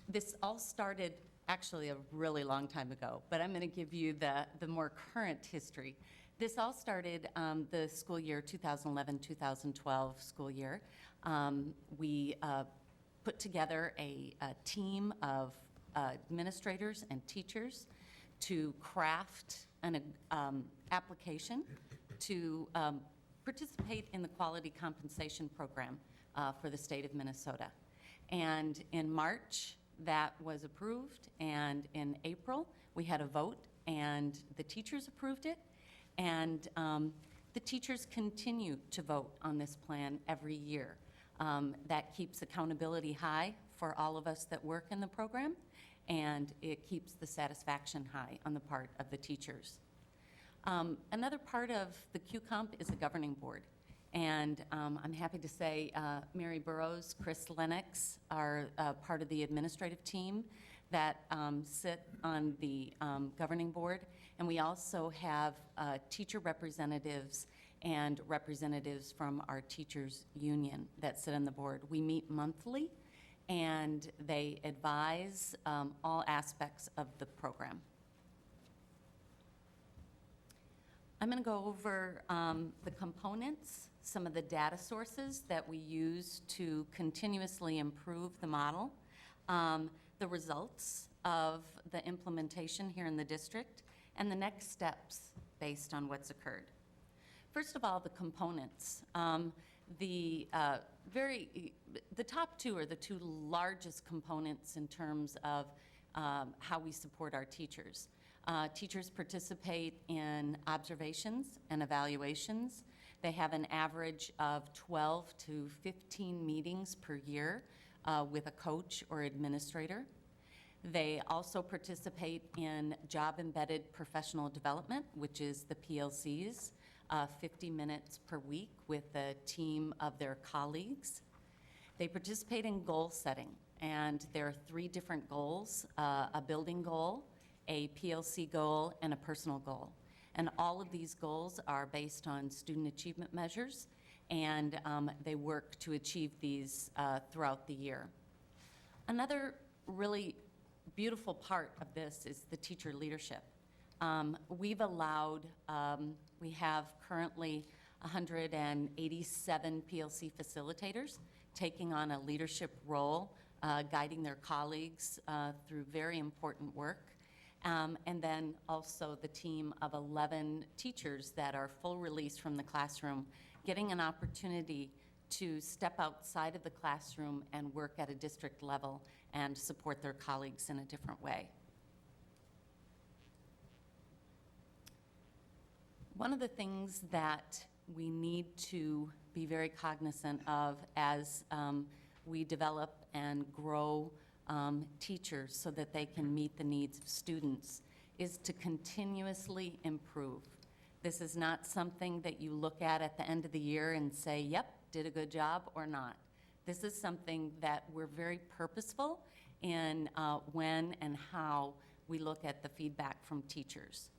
this all started actually a really long time ago, but I'm going to give you the more current history. This all started the school year 2011-2012 school year. We put together a team of administrators and teachers to craft an application to participate in the quality compensation program for the state of Minnesota. And in March, that was approved, and in April, we had a vote, and the teachers approved it, and the teachers continue to vote on this plan every year. That keeps accountability high for all of us that work in the program, and it keeps the satisfaction high on the part of the teachers. Another part of the QComp is a governing board. And I'm happy to say Mary Burrows, Chris Lennox are part of the administrative team that sit on the governing board. And we also have teacher representatives and representatives from our teachers union that sit on the board. We meet monthly, and they advise all aspects of the program. I'm going to go over the components, some of the data sources that we use to continuously improve the model, the results of the implementation here in the district, and the next steps based on what's occurred. First of all, the components. The top 2 are the 2 largest components in terms of how we support our teachers. Teachers participate in observations and evaluations. They have an average of 12 to 15 meetings per year with a coach or administrator. They also participate in job-embedded professional development, which is the PLCs, 50 minutes per week with a team of their colleagues. They participate in goal setting, and there are 3 different goals, a building goal, a PLC goal, and a personal goal. And all of these goals are based on student achievement measures, and they work to achieve these throughout the year. Another really beautiful part of this is the teacher leadership. We have currently 187 PLC facilitators taking on a leadership role, guiding their colleagues through very important work. And then also the team of 11 teachers that are full release from the classroom, getting an opportunity to step outside of the classroom and work at a district level and support their colleagues in a different way. One of the things that we need to be very cognizant of as we develop and grow teachers so that they can meet the needs of students is to continuously improve. This is not something that you look at the end of the year and say, yep, did a good job or not. This is something that we're very purposeful in when and how we look at the feedback from teachers.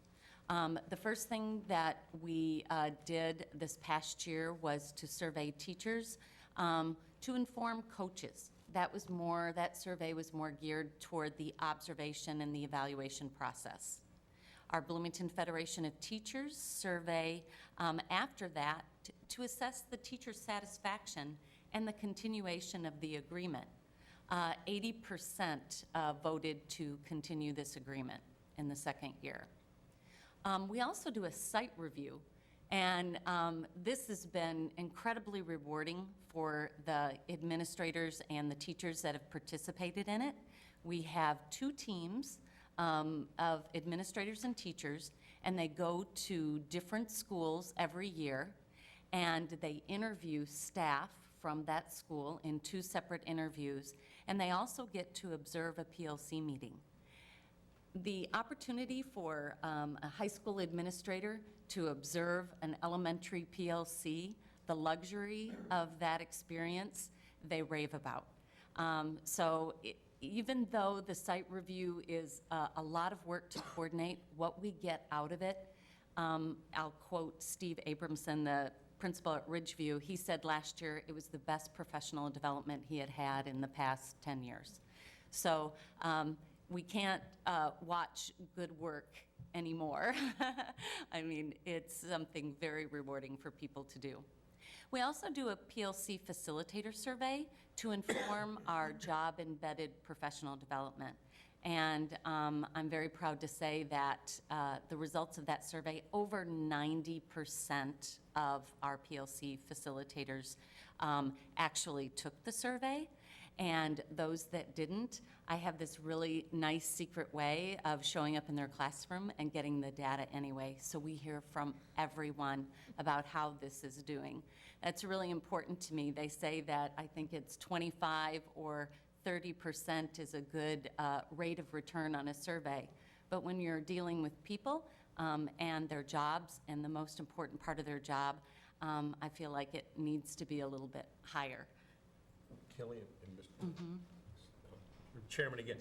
The first thing that we did this past year was to survey teachers to inform coaches. That survey was more geared toward the observation and the evaluation process. Our Bloomington Federation of Teachers survey after that to assess the teacher satisfaction and the continuation of the agreement. 80% voted to continue this agreement in the second year. We also do a site review, And this has been incredibly rewarding for the administrators and the teachers that have participated in it. We have 2 teams of administrators and teachers, and they go to different schools every year, and they interview staff from that school in 2 separate interviews, and they also get to observe a PLC meeting. The opportunity for a high school administrator to observe an elementary PLC, the luxury of that experience, they rave about. Even though the site review is a lot of work to coordinate, what we get out of it, I'll quote Steve Abramson, the principal at Ridgeview. He said last year it was the best professional development he had had in the past 10 years. So we can't watch good work anymore. I mean, it's something very rewarding for people to do. We also do a PLC facilitator survey to inform our job-embedded professional development. And I'm very proud to say that the results of that survey, over 90% of our PLC facilitators actually took the survey. And those that didn't, I have this really nice secret way of showing up in their classroom and getting the data anyway. So we hear from everyone about how this is doing. That's really important to me. They say that I think it's 25 or 30% is a good rate of return on a survey. But when you're dealing with people and their jobs and the most important part of their job, I feel like it needs to be a little bit higher. Kelly and Mr. Chairman, again,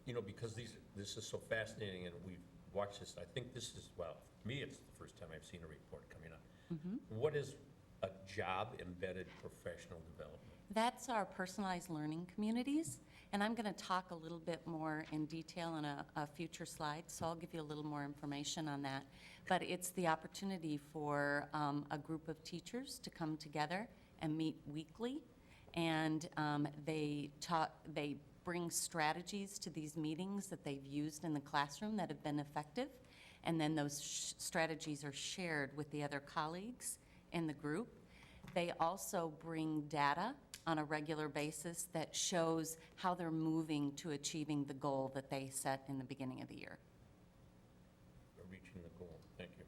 you know, because this is so fascinating and we've watched this, I think this is, well, for me, it's the first time I've seen a report coming up. What is a job-embedded professional development? That's our personalized learning communities, and I'm going to talk a little bit more in detail in a future slide, so I'll give you a little more information on that. But it's the opportunity for a group of teachers to come together and meet weekly, and they bring strategies to these meetings that they've used in the classroom that have been effective, and then those strategies are shared with the other colleagues in the group. They also bring data on a regular basis that shows how they're moving to achieving the goal that they set in the beginning of the year. Reaching the goal. Thank you.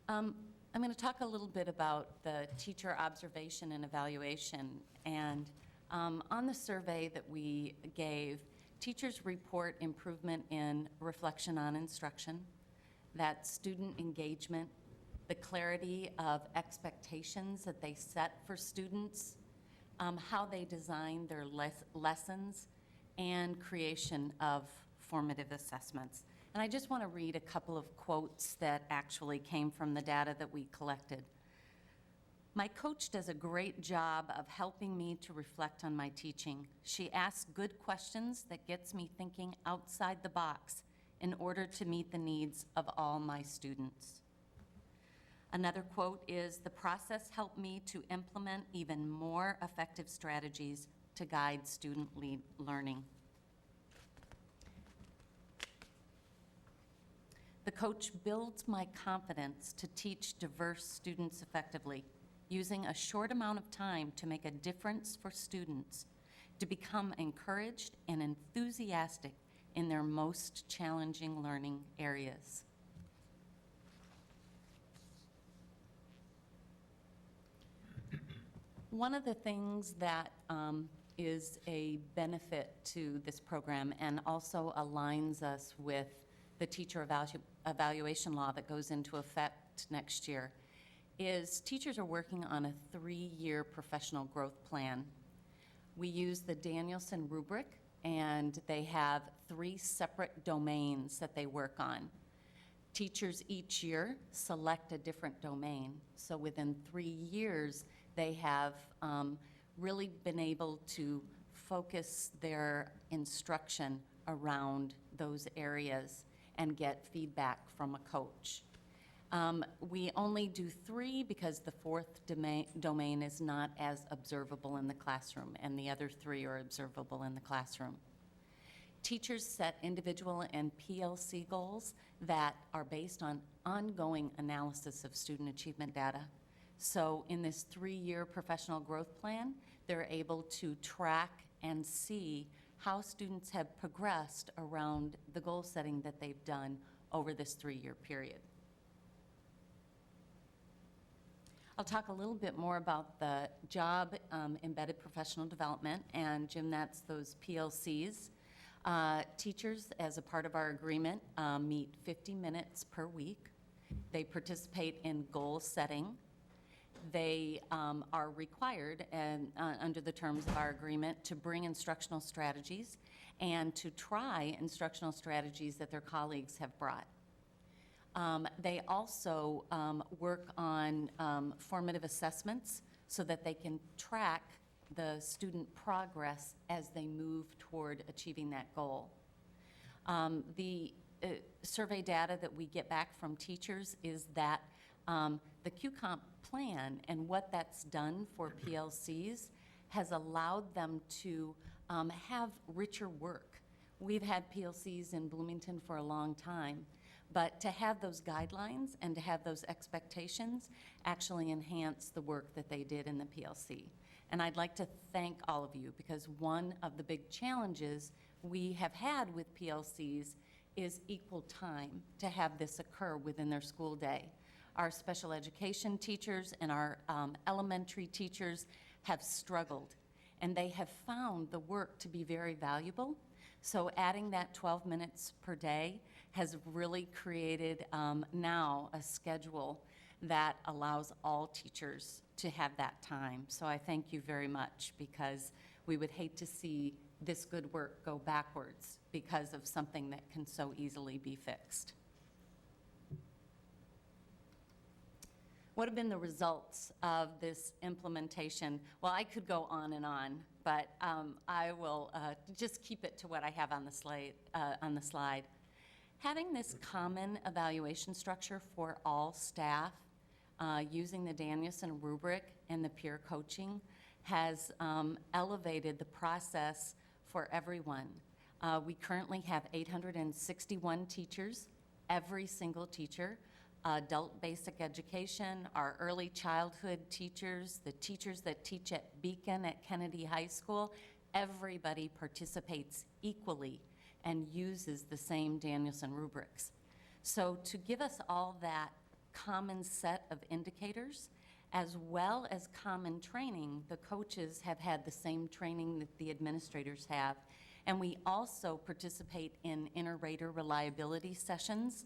I'm going to talk a little bit about the teacher observation and evaluation. And on the survey that we gave, teachers report improvement in reflection on instruction, that student engagement, the clarity of expectations that they set for students, how they design their lessons, and creation of formative assessments. And I just want to read a couple of quotes that actually came from the data that we collected. My coach does a great job of helping me to reflect on my teaching. She asks good questions that gets me thinking outside the box in order to meet the needs of all my students. Another quote is, the process helped me to implement even more effective strategies to guide student learning. The coach builds my confidence to teach diverse students effectively, using a short amount of time to make a difference for students, to become encouraged and enthusiastic in their most challenging learning areas. One of the things that is a benefit to this program and also aligns us with the teacher evaluation law that goes into effect next year is teachers are working on a 3-year professional growth plan. We use the Danielson rubric, and they have 3 separate domains that they work on. Teachers each year select a different domain. So within 3 years, they have really been able to focus their instruction around those areas and get feedback from a coach. We only do 3 because the 4th domain is not as observable in the classroom, and the other 3 are observable in the classroom. Teachers set individual and PLC goals that are based on ongoing analysis of student achievement data. So in this 3-year professional growth plan, they're able to track and see how students have progressed around the goal setting that they've done over this 3-year period. I'll talk a little bit more about the job embedded professional development, and Jim, that's those PLCs. Teachers, as a part of our agreement, meet 50 minutes per week. They participate in goal setting. They are required, and under the terms of our agreement, to bring instructional strategies and to try instructional strategies that their colleagues have brought. They also work on formative assessments so that they can track the student progress as they move toward achieving that goal. The survey data that we get back from teachers is that the QComp plan and what that's done for PLCs has allowed them to have richer work. We've had PLCs in Bloomington for a long time, but to have those guidelines and to have those expectations actually enhance the work that they did in the PLC. And I'd like to thank all of you, because one of the big challenges we have had with PLCs is equal time to have this occur within their school day. Our special education teachers and our elementary teachers have struggled, and they have found the work to be very valuable. So adding that 12 minutes per day has really created now a schedule that allows all teachers to have that time. So I thank you very much, because we would hate to see this good work go backwards because of something that can so easily be fixed. What have been the results of this implementation? Well, I could go on and on, but I will just keep it to what I have on the slide. Having this common evaluation structure for all staff, using the Danielson rubric and the peer coaching, has elevated the process for everyone. We currently have 861 teachers, every single teacher, adult basic education, our early childhood teachers, the teachers that teach at Beacon at Kennedy High School. Everybody participates equally and uses the same Danielson rubrics. So to give us all that common set of indicators, as well as common training, the coaches have had the same training that the administrators have. And we also participate in inter-rater reliability sessions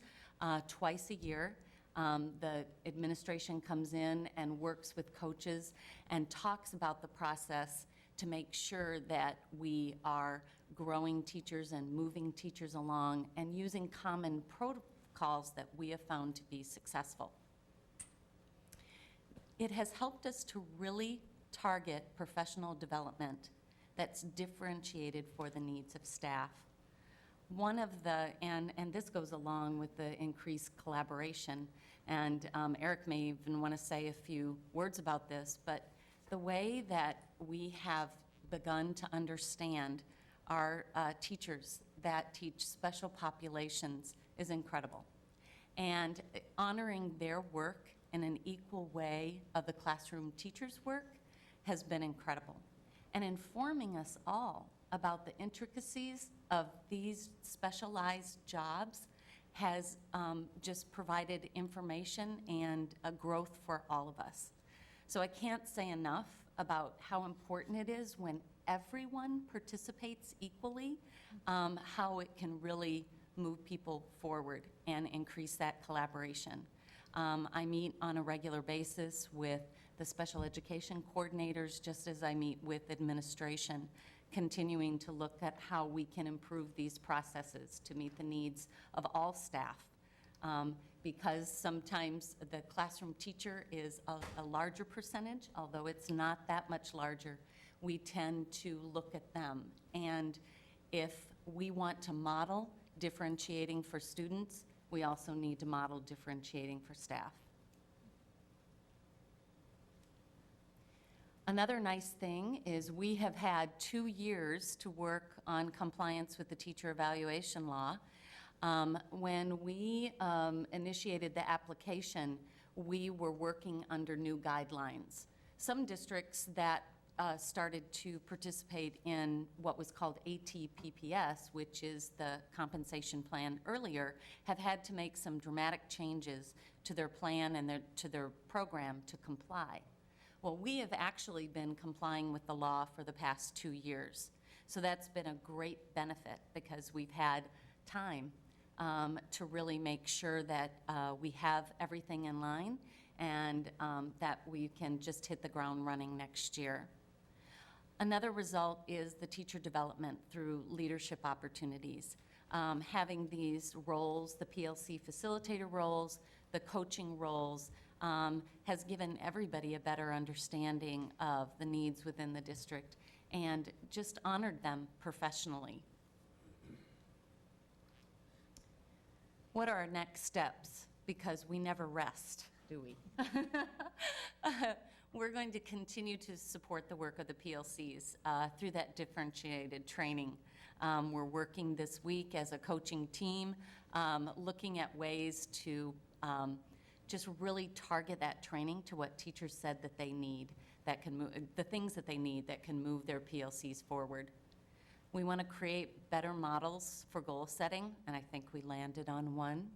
twice a year. The administration comes in and works with coaches and talks about the process to make sure that we are growing teachers and moving teachers along and using common protocols that we have found to be successful. It has helped us to really target professional development that's differentiated for the needs of staff. One of the, and this goes along with the increased collaboration, and Eric may even want to say a few words about this, but the way that we have begun to understand our teachers that teach special populations is incredible. And honoring their work in an equal way of the classroom teachers' work has been incredible. And informing us all about the intricacies of these specialized jobs has just provided information and a growth for all of us. So I can't say enough about how important it is when everyone participates equally, how it can really move people forward and increase that collaboration. I meet on a regular basis with the special education coordinators, just as I meet with administration, continuing to look at how we can improve these processes to meet the needs of all staff. Because sometimes the classroom teacher is a larger percentage, although it's not that much larger, we tend to look at them. And if we want to model differentiating for students, we also need to model differentiating for staff. Another nice thing is we have had 2 years to work on compliance with the teacher evaluation law. When we initiated the application, we were working under new guidelines. Some districts that started to participate in what was called ATPPS, which is the compensation plan earlier, have had to make some dramatic changes to their plan and to their program to comply. Well, we have actually been complying with the law for the past 2 years. So that's been a great benefit because we've had time to really make sure that we have everything in line and that we can just hit the ground running next year. Another result is the teacher development through leadership opportunities. Having these roles, the PLC facilitator roles, the coaching roles, has given everybody a better understanding of the needs within the district and just honored them professionally. What are our next steps? Because we never rest, do we? We're going to continue to support the work of the PLCs through that differentiated training. We're working this week as a coaching team, looking at ways to just really target that training to what teachers said that they need, that can move, the things that they need that can move their PLCs forward. We want to create better models for goal setting, and I think we landed on one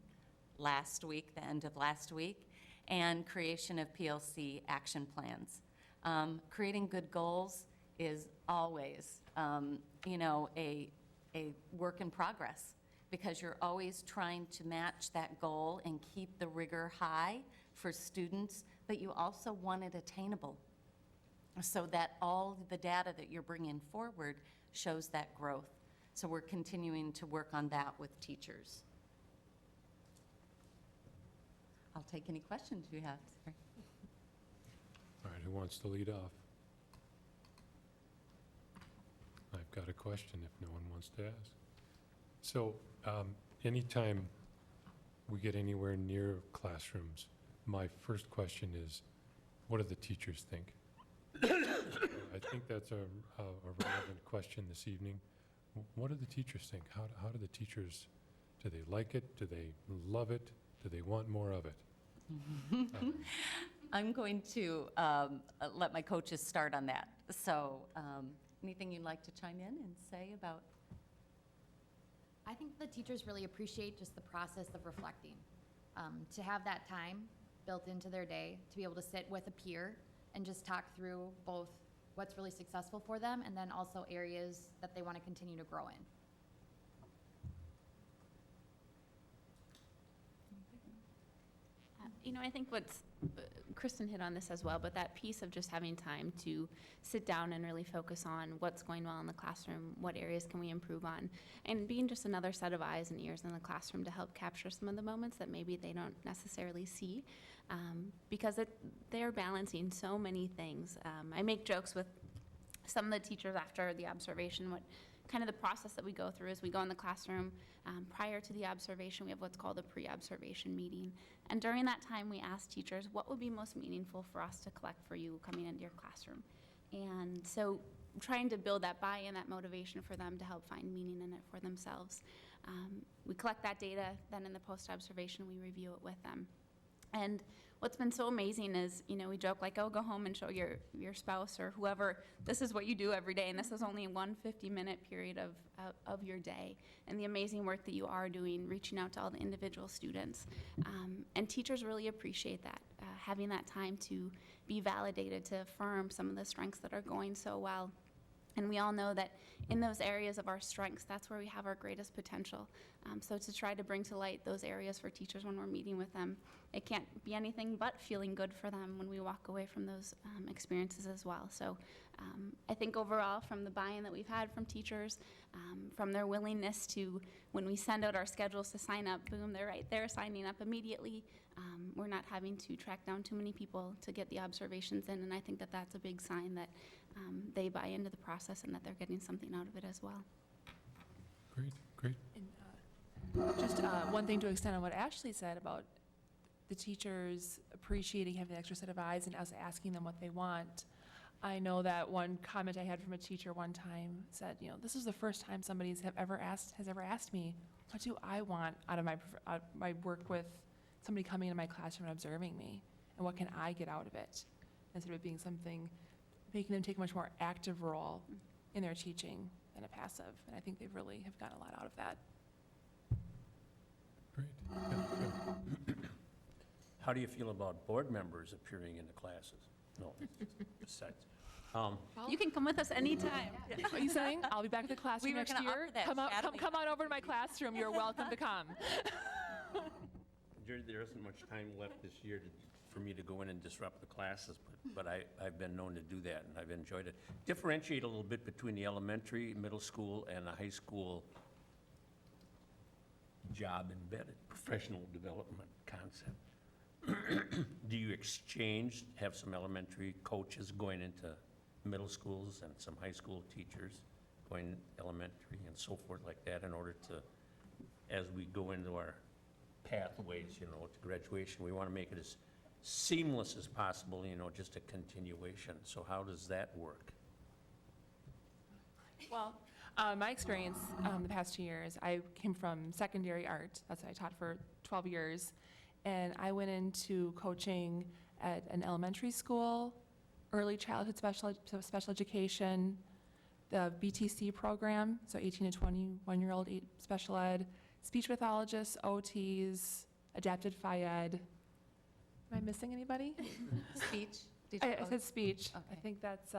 last week, the end of last week, and creation of PLC action plans. Creating good goals is always, you know, a work in progress because you're always trying to match that goal and keep the rigor high for students, but you also want it attainable so that all the data that you're bringing forward shows that growth. So we're continuing to work on that with teachers. I'll take any questions you have. Sorry. All right, who wants to lead off? I've got a question if no one wants to ask. So anytime we get anywhere near classrooms, my first question is, what do the teachers think? I think that's a relevant question this evening. What do the teachers think? How do the teachers, do they like it? Do they love it? Do they want more of it? I'm going to let my coaches start on that. So anything you'd like to chime in and say about? I think the teachers really appreciate just the process of reflecting. To have that time built into their day, to be able to sit with a peer and just talk through both what's really successful for them and then also areas that they want to continue to grow in. You know, I think what's, Kristen hit on this as well, but that piece of just having time to sit down and really focus on what's going well in the classroom, what areas can we improve on, and being just another set of eyes and ears in the classroom to help capture some of the moments that maybe they don't necessarily see, because they're balancing so many things. I make jokes with some of the teachers after the observation, what kind of the process that we go through is we go in the classroom. Prior to the observation, we have what's called a pre-observation meeting. And during that time, we ask teachers, what would be most meaningful for us to collect for you coming into your classroom? And so trying to build that buy-in, that motivation for them to help find meaning in it for themselves. We collect that data, then in the post-observation, we review it with them. And what's been so amazing is, you know, we joke like, oh, go home and show your spouse or whoever, this is what you do every day, and this is only one 50-minute period of your day, and the amazing work that you are doing, reaching out to all the individual students. And teachers really appreciate that, having that time to be validated, to affirm some of the strengths that are going so well. And we all know that in those areas of our strengths, that's where we have our greatest potential. So to try to bring to light those areas for teachers when we're meeting with them, it can't be anything but feeling good for them when we walk away from those experiences as well. So I think overall, from the buy-in that we've had from teachers, from their willingness to, when we send out our schedules to sign up, boom, they're right there signing up immediately. We're not having to track down too many people to get the observations in, and I think that that's a big sign that they buy into the process and that they're getting something out of it as well. Great, great. And just one thing to extend on what Ashley said about the teachers appreciating having an extra set of eyes and us asking them what they want. I know that one comment I had from a teacher one time said, this is the first time somebody's has ever asked me, what do I want out of my work with somebody coming into my classroom and observing me, and what can I get out of it, instead of it being something, making them take a much more active role in their teaching than a passive. And I think they really have gotten a lot out of that. Great. Yeah, good. How do you feel about board members appearing in the classes? No, besides. You can come with us anytime. What are you saying? I'll be back at the classroom We were next gonna year. offer that shadowing. Come on over to my classroom. You're welcome to come. There isn't much time left this year for me to go in and disrupt the classes, but I've been known to do that, and I've enjoyed it. Differentiate a little bit between the elementary, middle school, and the high school job embedded, professional development concept. Do you have some elementary coaches going into middle schools and some high school teachers going elementary and so forth like that in order to, as we go into our pathways, to graduation, we want to make it as seamless as possible, just a continuation. So how does that work? Well, my experience the past 2 years, I came from secondary art. That's what I taught for 12 years. And I went into coaching at an elementary school, early childhood special education, the BTC program, so 18 to 21-year-old special ed, speech pathologists, OTs, adapted phy ed. Am I missing anybody? Speech? I said speech. I Okay. think that's,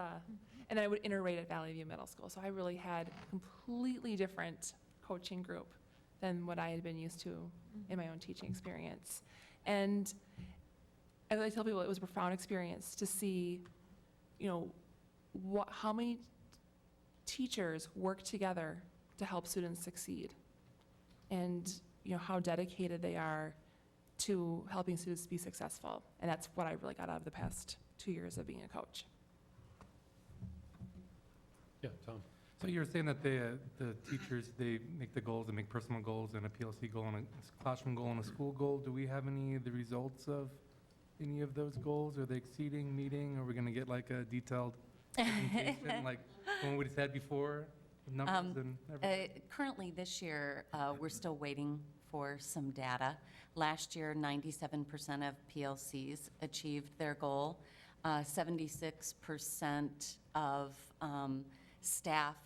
and I would interrate at Valley View Middle School. So I really had a completely different coaching group than what I had been used to in my own teaching experience. And as I tell people, it was a profound experience to see, how many teachers work together to help students succeed, and how dedicated they are to helping students be successful. And that's what I really got out of the past 2 years of being a coach. Yeah, Tom? So you were saying that the teachers, they make the goals, they make personal goals and a PLC goal and a classroom goal and a school goal. Do we have any of the results of any of those goals? Are they exceeding, meeting? Are we going to get like a detailed presentation like what we had before? Numbers and everything? Currently, this year, we're still waiting for some data. Last year, 97% of PLCs achieved their goal. 76% of staff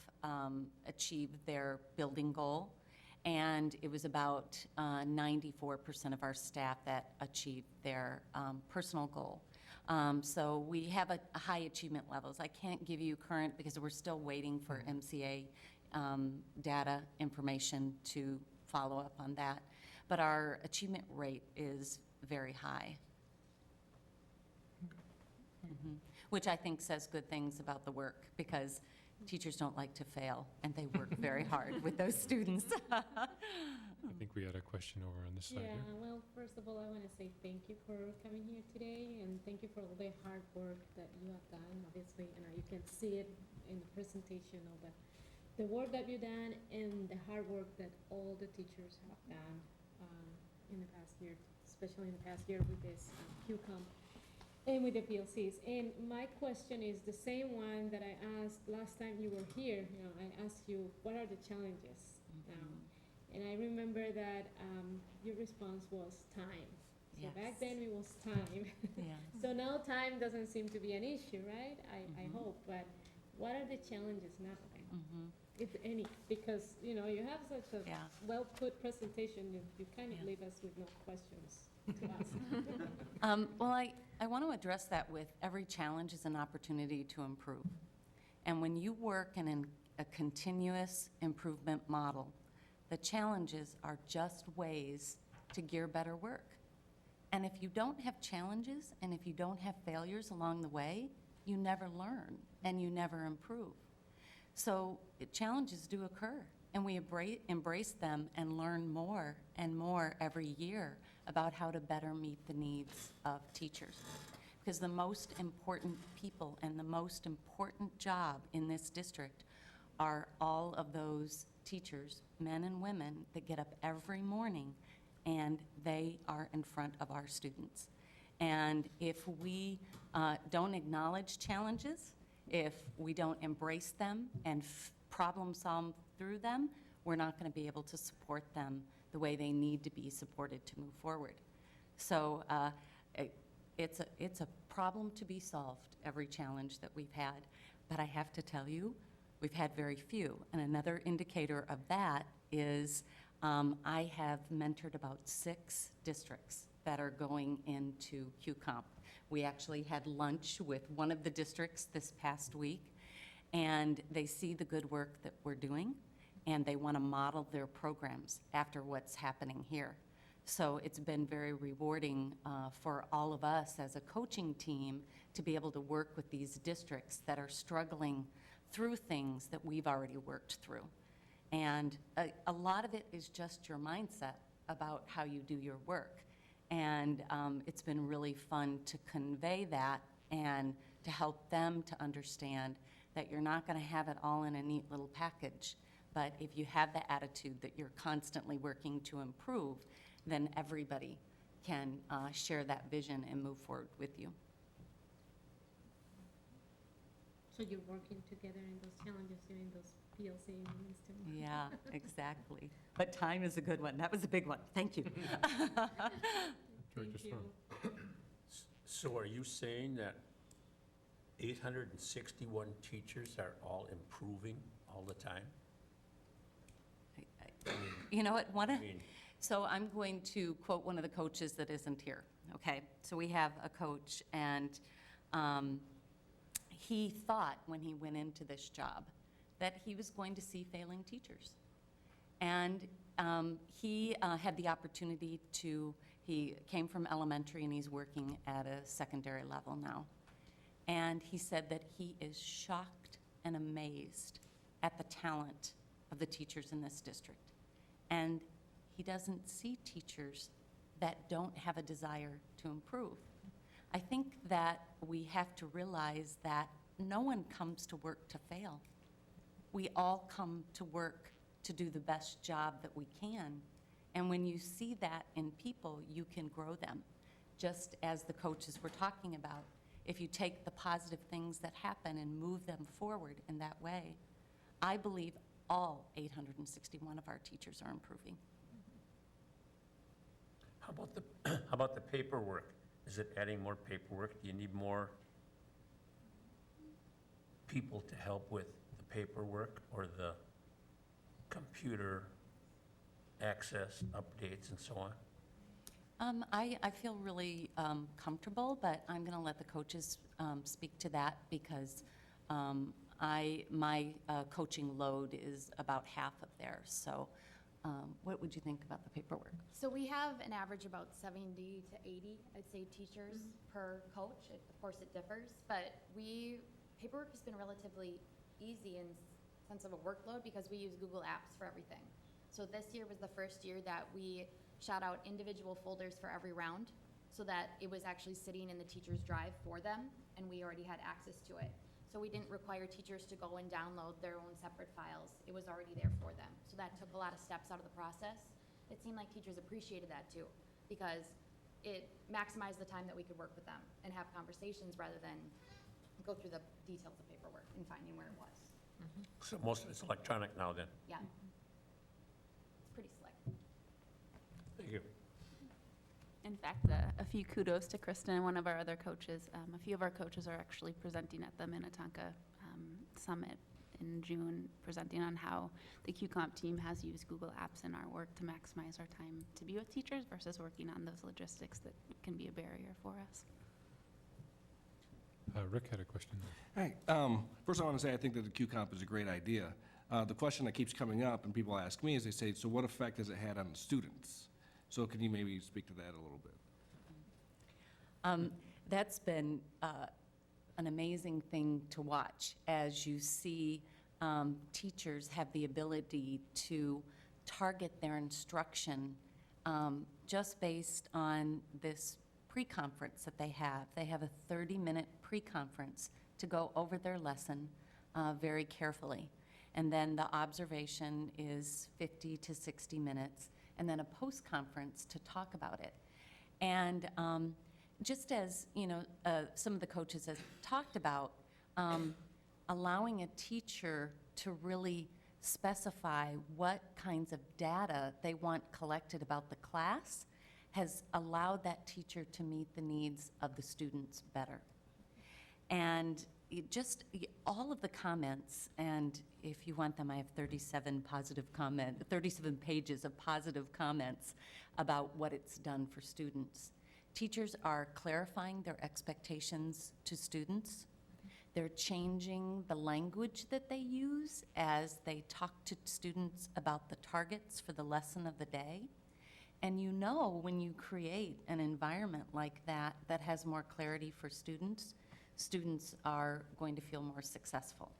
achieved their building goal, and it was about 94% of our staff that achieved their personal goal. So we have a high achievement levels. I can't give you current because we're still waiting for MCA data information to follow up on that. But our achievement rate is very high. Which I think says good things about the work, because teachers don't like to fail, and they work very hard with those students. I think we had a question over on this side Yeah, here. well, first of all, I want to say thank you for coming here today, and thank you for all the hard work that you have done, obviously, and you can see it in the presentation of the work that you've done and the hard work that all the teachers have done in the past year, especially in the past year with this QCOM and with the PLCs. And my question is the same one that I asked last time you were here. I asked you, what are the challenges now? And I remember that your response was time. So back Yes. then it was time. Yeah. So now time doesn't seem to be an issue, right? I hope. But what are the challenges now, if any? Because you have such a Yeah. well-put presentation. You kind of Yeah. leave us with no questions to ask. Well, I want to address that with every challenge is an opportunity to improve. And when you work in a continuous improvement model, the challenges are just ways to gear better work. And if you don't have challenges and if you don't have failures along the way, you never learn and you never improve. So challenges do occur, and we embrace them and learn more and more every year about how to better meet the needs of teachers. Because the most important people and the most important job in this district are all of those teachers, men and women, that get up every morning and they are in front of our students. And if we don't acknowledge challenges If we don't embrace them and problem solve through them, we're not going to be able to support them the way they need to be supported to move forward. So it's a problem to be solved, every challenge that we've had. But I have to tell you, we've had very few. And another indicator of that is I have mentored about 6 districts that are going into QComp. We actually had lunch with one of the districts this past week, and they see the good work that we're doing, and they want to model their programs after what's happening here. So it's been very rewarding for all of us as a coaching team to be able to work with these districts that are struggling through things that we've already worked through. And a lot of it is just your mindset about how you do your work. And it's been really fun to convey that and to help them to understand that you're not going to have it all in a neat little package. But if you have the attitude that you're constantly working to improve, then everybody can share that vision and move forward with you. So you're working together in those challenges during those PLC meetings too? Yeah, exactly. But time is a good one. That was a big one. Thank you. Director Strong. So are you saying that 861 teachers are all improving all the time? You know what, I mean, so I'm going to quote one of the coaches that isn't here, okay? So we have a coach, and he thought when he went into this job that he was going to see failing teachers. And he had the opportunity he came from elementary and he's working at a secondary level now. And he said that he is shocked and amazed at the talent of the teachers in this district. And he doesn't see teachers that don't have a desire to improve. I think that we have to realize that no one comes to work to fail. We all come to work to do the best job that we can. And when you see that in people, you can grow them. Just as the coaches were talking about, if you take the positive things that happen and move them forward in that way, I believe all 861 of our teachers are improving. how about the paperwork? Is it adding more paperwork? Do you need more people to help with the paperwork or the computer access, updates, and so on? I feel really comfortable, but I'm going to let the coaches speak to that because my coaching load is about half of theirs. So what would you think about the paperwork? So we have an average about 70 to 80, I'd say, teachers per coach. Of course, it differs, but paperwork has been relatively easy in sense of a workload because we use Google Apps for everything. So this year was the first year that we shot out individual folders for every round so that it was actually sitting in the teacher's drive for them, and we already had access to it. So we didn't require teachers to go and download their own separate files. It was already there for them. So that took a lot of steps out of the process. It seemed like teachers appreciated that too, because it maximized the time that we could work with them and have conversations rather than go through the details of paperwork and finding where it was. So most of it's electronic now then? Yeah. It's pretty slick. Thank you. In fact, a few kudos to Kristen and one of our other coaches. A few of our coaches are actually presenting at the Minnetonka Summit in June, presenting on how the QComp team has used Google Apps in our work to maximize our time to be with teachers versus working on those logistics that can be a barrier for us. Rick had a question. Hi. First, I want to say I think that the QComp is a great idea. The question that keeps coming up, and people ask me, is they say, so what effect has it had on the students? So can you maybe speak to that a little bit? That's been an amazing thing to watch as you see teachers have the ability to target their instruction just based on this pre-conference that they have. They have a 30-minute pre-conference to go over their lesson very carefully. And then the observation is 50 to 60 minutes, and then a post-conference to talk about it. And just as, you know, some of the coaches have talked about, allowing a teacher to really specify what kinds of data they want collected about the class has allowed that teacher to meet the needs of the students better. And all of the comments, and if you want them, I have 37 pages of positive comments about what it's done for students. Teachers are clarifying their expectations to students. They're changing the language that they use as they talk to students about the targets for the lesson of the day. And you know, when you create an environment like that that has more clarity for students, students are going to feel more successful.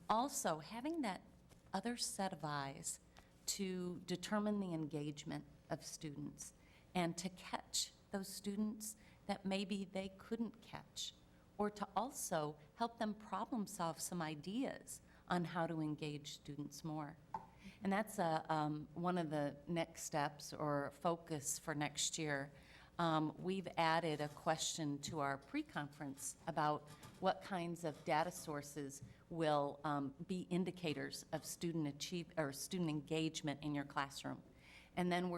Also, having that other set of eyes to determine the engagement of students and to catch those students that maybe they couldn't catch, or to also help them problem solve some ideas on how to engage students more. And that's one of the next steps or focus for next year. We've added a question to our pre-conference about what kinds of data sources will be indicators of student engagement in your classroom. And then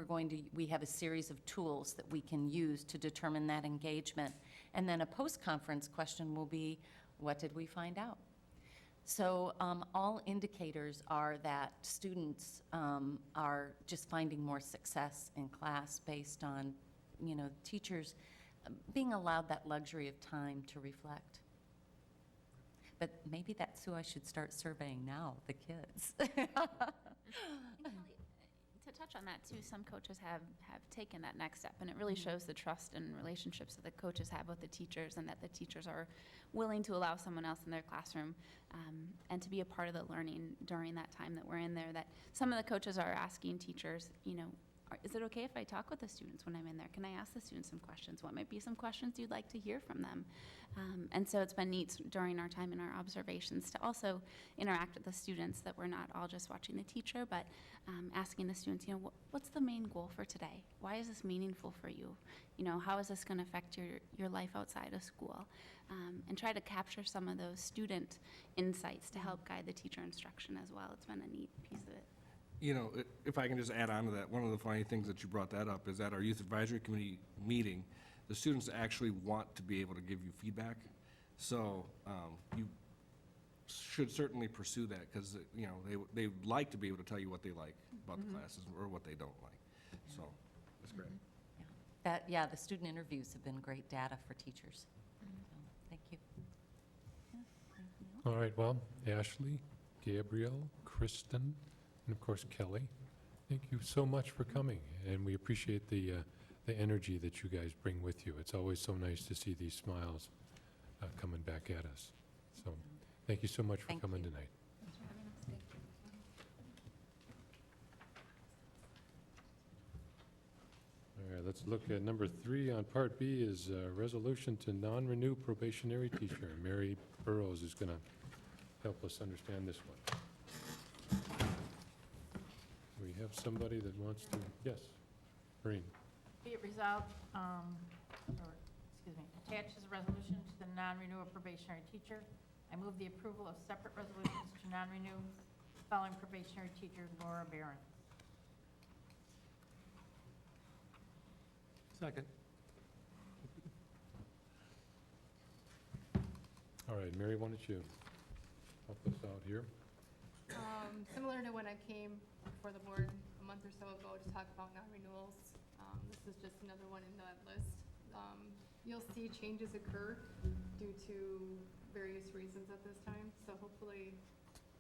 we have a series of tools that we can use to determine that engagement. And then a post-conference question will be, what did we find out? So all indicators are that students are just finding more success in class based on, teachers being allowed that luxury of time to reflect. But maybe that's who I should start surveying now, the kids. To touch on that too, some coaches have taken that next step, and it really shows the trust and relationships that the coaches have with the teachers, and that the teachers are willing to allow someone else in their classroom and to be a part of the learning during that time that we're in there. That some of the coaches are asking teachers, is it okay if I talk with the students when I'm in there? Can I ask the students some questions? What might be some questions you'd like to hear from them? And so it's been neat during our time in our observations to also interact with the students, that we're not all just watching the teacher, but asking the students, what's the main goal for today? Why is this meaningful for you? How is this going to affect your life outside of school? And try to capture some of those student insights to help guide the teacher instruction as well. It's been a neat piece of it. If I can just add on to that, one of the funny things that you brought that up is at our Youth Advisory Committee meeting, the students actually want to be able to give you feedback. So you should certainly pursue that, because they like to be able to tell you what they like about the classes or what they don't like. So that's great. The student interviews have been great data for teachers. So, thank you. All right, well, Ashley, Gabrielle, Kristen, and of course Kelly, thank you so much for coming, and we appreciate the energy that you guys bring with you. It's always so nice to see these smiles coming back at us. So thank you so much for coming tonight. All right, let's look at number 3 on Part B is resolution to non-renew probationary teacher. Mary Burrows is going to help us understand this one. We have somebody that wants to, yes, Maureen. Be it resolved, attaches a resolution to the non-renew of probationary teacher. I move the approval of separate resolutions to non-renew following probationary teacher Laura Barron. Second. All right, Mary, why don't you help us out here? Similar to when I came before the board a month or so ago to talk about non-renewals, this is just another one in that list. You'll see changes occur due to various reasons at this time, so hopefully,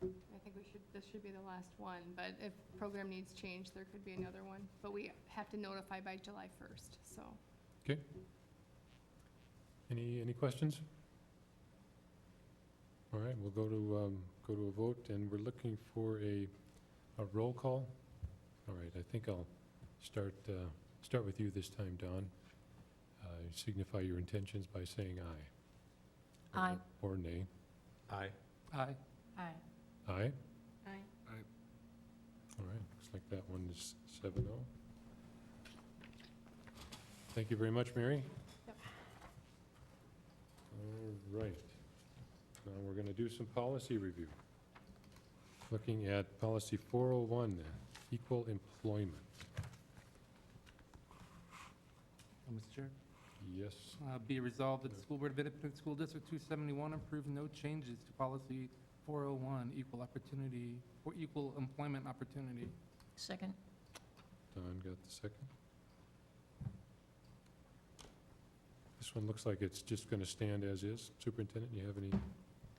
I think this should be the last one, but if program needs change, there could be another one. But we have to notify by July 1st, so. Okay. Any questions? All right, we'll go to a vote, and we're looking for a roll call. All right, I think I'll start with you this time, Dawn. Signify your intentions by saying aye. Aye. Or nay. Aye. Aye. Aye. Aye? Aye. All right, looks like that one is 7-0. Thank you very much, Mary. Yep. All right. Now we're going to do some policy review. Looking at policy 401, equal employment. Mr. Chair? Yes. Be it resolved that the School Board of Independent School District 271 approve no changes to policy 401, equal opportunity, or equal employment opportunity. Second. Don got the second. This one looks like it's just going to stand as is. Superintendent, you have any?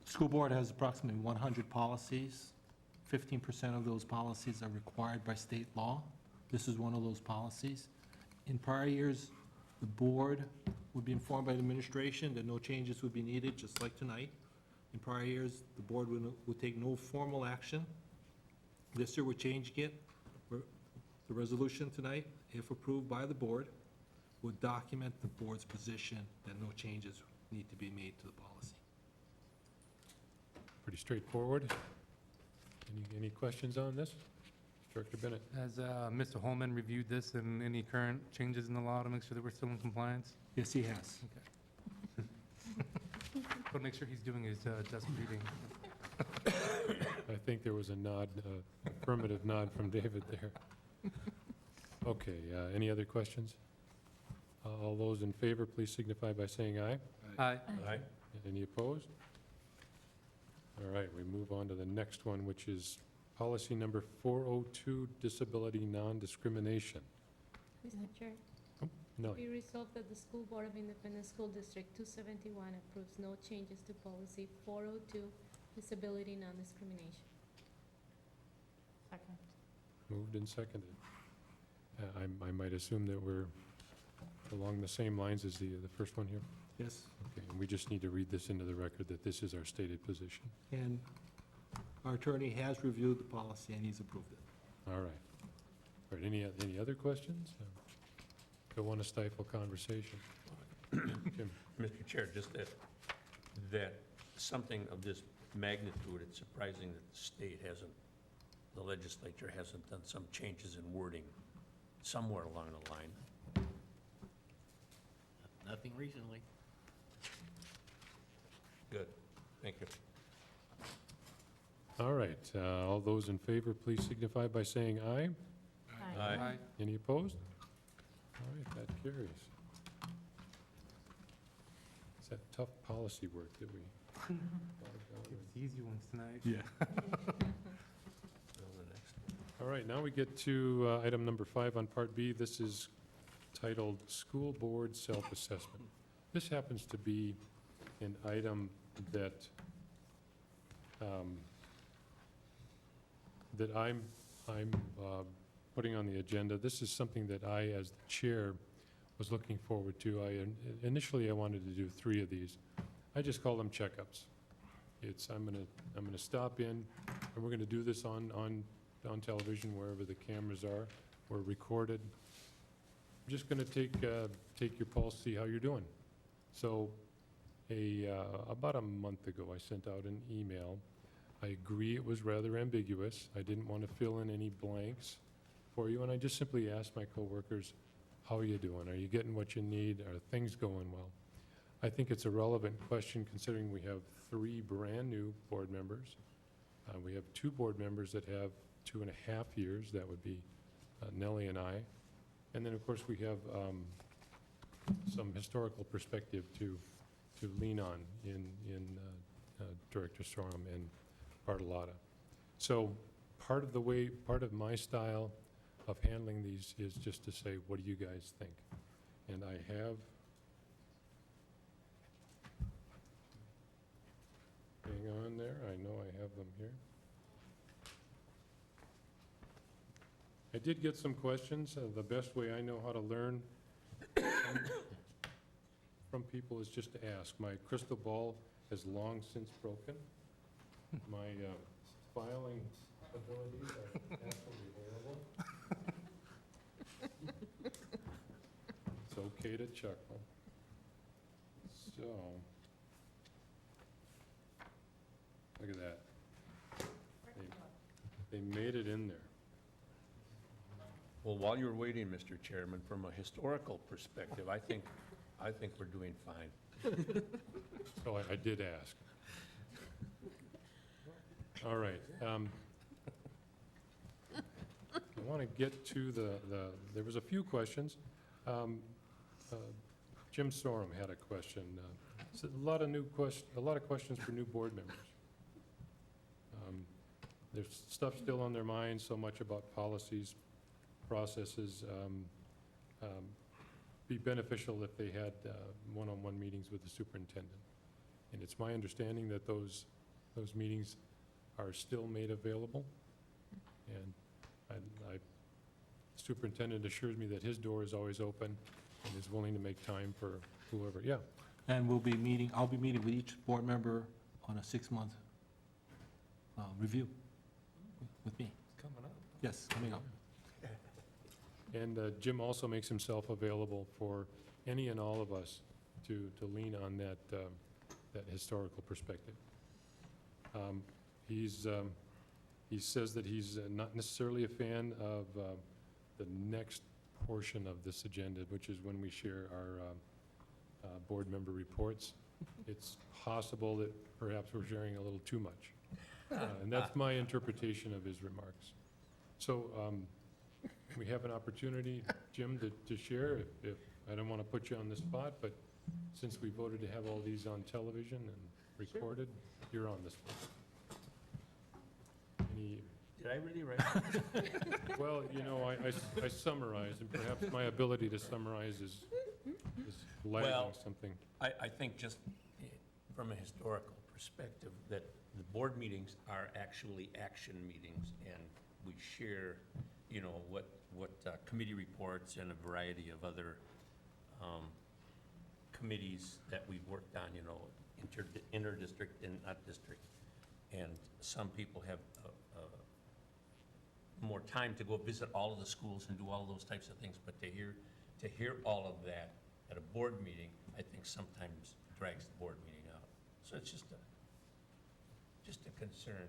School board has approximately 100 policies. 15% of those policies are required by state law. This is one of those policies. In prior years, the board would be informed by the administration that no changes would be needed, just like tonight. In prior years, the board would take no formal action. This year, we're changing it. The resolution tonight, if approved by the board, would document the board's position that no changes need to be made to the policy. Pretty straightforward. Any questions on this? Director Bennett? Has Mr. Holman reviewed this and any current changes in the law to make sure that we're still in compliance? Yes, he has. But make sure he's doing his desk reading. I think there was a nod, affirmative nod from David there. Okay, any other questions? All those in favor, please signify by saying aye. Aye. Aye. Any opposed? All right, we move on to the next one, which is policy number 402, disability non-discrimination. Mr. Chair, No, be resolved that the School Board of Independent School District 271 approves no changes to policy 402, disability non-discrimination. Second. moved and seconded. I might assume that we're along the same lines as the first one here? Yes. Okay, and we just need to read this into the record that this is our stated position. And our attorney has reviewed the policy and he's approved it. All right. All right, any other questions? Don't want to stifle conversation. Jim? Mr. Chair, just that something of this magnitude, it's surprising that the state hasn't, the legislature hasn't done some changes in wording somewhere along the line. Nothing recently. Good, thank you. All right, all those in favor, please signify by saying aye. Aye. Any opposed? All right, that carries. It's that tough policy work that we. It's the easy ones tonight. Yeah. All right, now we get to item number 5 on Part B. This is titled School Board Self-Assessment. This happens to be an item that that I'm putting on the agenda. This is something that I, as the chair, was looking forward to. Initially I wanted to do 3 of these. I just call them checkups. I'm gonna stop in, and we're gonna do this on television wherever the cameras are. We're recorded. I'm just gonna take your pulse, see how you're doing. So, about a month ago, I sent out an email. I agree it was rather ambiguous. I didn't want to fill in any blanks for you, and I just simply asked my coworkers, how are you doing? Are you getting what you need? Are things going well? I think it's a relevant question considering we have 3 brand-new board members. We have 2 board members that have 2.5 years. That would be Nellie and I. And then, of course, we have some historical perspective to lean on in Director Sorum and Bartolotta. So part of my style of handling these is just to say, what do you guys think? And I have, hang on there, I know I have them here. I did get some questions. The best way I know how to learn from people is just to ask. My crystal ball has long since broken. My filing abilities are absolutely horrible. It's okay to chuckle. So, look at that. They made it in there. Well, while you're waiting, Mr. Chairman, from a historical perspective, I think we're doing fine. So I did ask. All right. I want to get to there was a few questions. Jim Sorum had a question. A lot of questions for new board members. There's stuff still on their minds, so much about policies, processes. Be beneficial if they had one-on-one meetings with the superintendent. And it's my understanding that those meetings are still made available. And the superintendent assures me that his door is always open and is willing to make time for whoever. Yeah. And I'll be meeting with each board member on a 6-month review with me. Coming up. Yes, coming up. And Jim also makes himself available for any and all of us to lean on that historical perspective. He says that he's not necessarily a fan of the next portion of this agenda, which is when we share our board member reports. It's possible that perhaps we're sharing a little too much. And that's my interpretation of his remarks. So we have an opportunity, Jim, to share. If I don't want to put you on the spot, but since we voted to have all these on television and recorded, you're on the spot. Did I really write? Well, you know, I summarize, and perhaps my ability to summarize is lagging Well, something. I think just from a historical perspective, that the board meetings are actually action meetings, and we share, you know, what committee reports and a variety of other committees that we've worked on, you know, inter-district and not district. And some people have more time to go visit all of the schools and do all of those types of things, but to hear all of that at a board meeting, I think sometimes drags the board meeting out. So it's just a concern.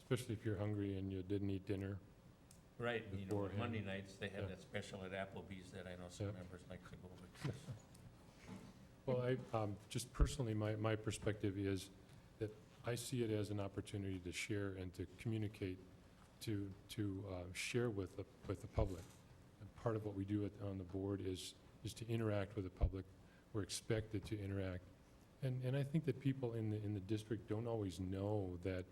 Especially if you're hungry and you didn't eat dinner. Right, you know, beforehand. Monday nights, they have Yeah. that special at Applebee's that I know some Yeah. members like to go with. Well, just personally, my perspective is that I see it as an opportunity to share and to communicate, to share with the public. And part of what we do on the board is to interact with the public. We're expected to interact. And I think that people in the district don't always know that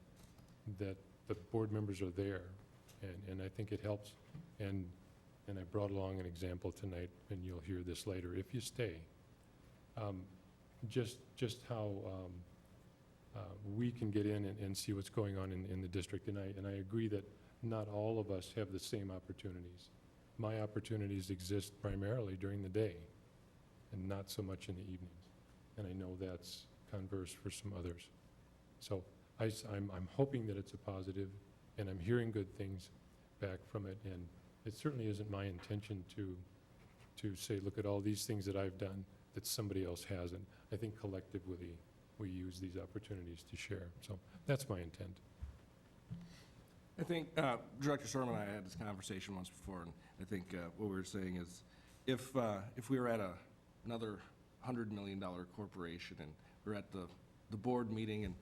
the board members are there. And I think it helps. And I brought along an example tonight, and you'll hear this later, if you stay. Just how we can get in and see what's going on in the district. And I agree that not all of us have the same opportunities. My opportunities exist primarily during the day and not so much in the evenings. And I know that's converse for some others. So I'm hoping that it's a positive, and I'm hearing good things back from it. And it certainly isn't my intention to say, look at all these things that I've done that somebody else hasn't. I think collectively we use these opportunities to share. So that's my intent. I think Director Sorman and I had this conversation once before, and I think what we were saying is if we were at another $100 million corporation and we're at the board meeting and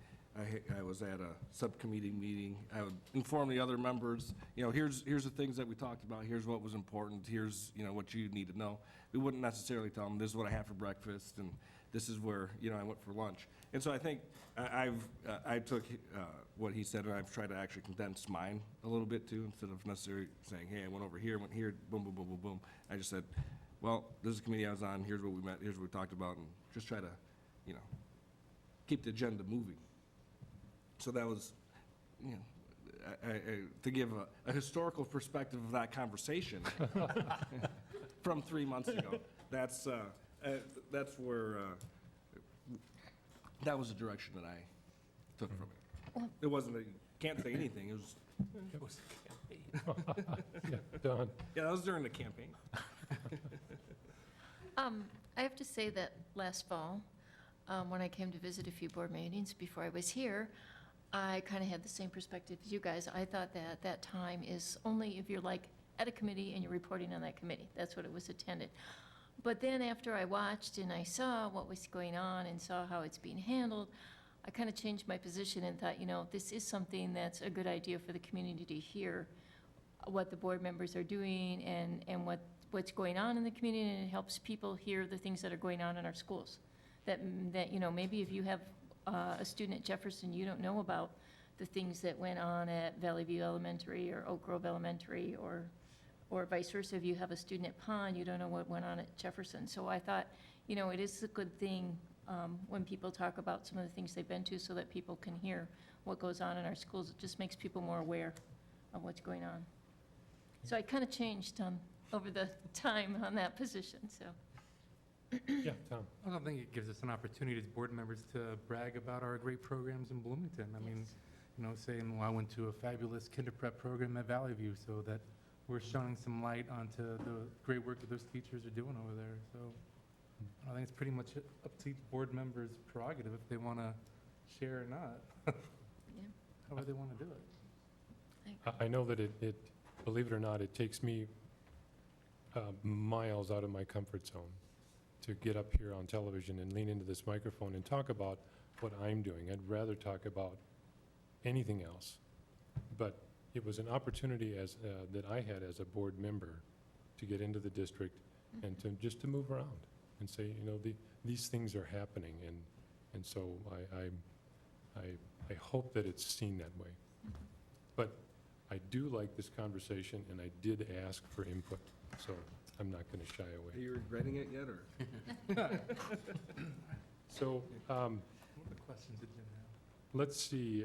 I was at a subcommittee meeting, I would inform the other members, you know, here's the things that we talked about, here's what was important, here's, you know, what you need to know. We wouldn't necessarily tell them, this is what I had for breakfast, and this is where, you know, I went for lunch. And so I think I took what he said, and I've tried to actually condense mine a little bit too, instead of necessarily saying, hey, I went over here, went here, boom, boom, boom, boom, boom. I just said, well, this is the committee I was on, here's what we met, here's what we talked about, and just try to, you know, keep the agenda moving. So that was, you know, to give a historical perspective of that conversation from 3 months ago. That's where, that was the direction that I took from it. It wasn't can't say anything, It was a campaign. Yeah, Don. Yeah, that was during the campaign. I have to say that last fall, when I came to visit a few board meetings before I was here, I kind of had the same perspective as you guys. I thought that that time is only if you're like at a committee and you're reporting on that committee. That's what it was intended. But then after I watched and I saw what was going on and saw how it's being handled, I kind of changed my position and thought, this is something that's a good idea for the community to hear what the board members are doing and what's going on in the community, and it helps people hear the things that are going on in our schools. That, maybe if you have a student at Jefferson, you don't know about the things that went on at Valley View Elementary or Oak Grove Elementary, or vice versa. If you have a student at Pond, you don't know what went on at Jefferson. So I thought, it is a good thing when people talk about some of the things they've been to, so that people can hear what goes on in our schools. It just makes people more aware of what's going on. So I kind of changed over the time on that position, so. Yeah, Tom? I don't think it gives us an opportunity as board members to brag about our great programs in Bloomington. I mean, saying, well, I went to a fabulous kinder prep program at Valley View, so that we're shining some light onto the great work that those teachers are doing over there. So I think it's pretty much up to each board member's prerogative if they want to share or not. However they want to do it. I know that it, believe it or not, it takes me miles out of my comfort zone to get up here on television and lean into this microphone and talk about what I'm doing. I'd rather talk about anything else. But it was an opportunity that I had as a board member to get into the district and to move around and say, these things are happening, and so I hope that it's seen that way. But I do like this conversation, and I did ask for input, so I'm not going to shy Are away. you regretting it yet, or? So, What are the questions did Jim have? let's see.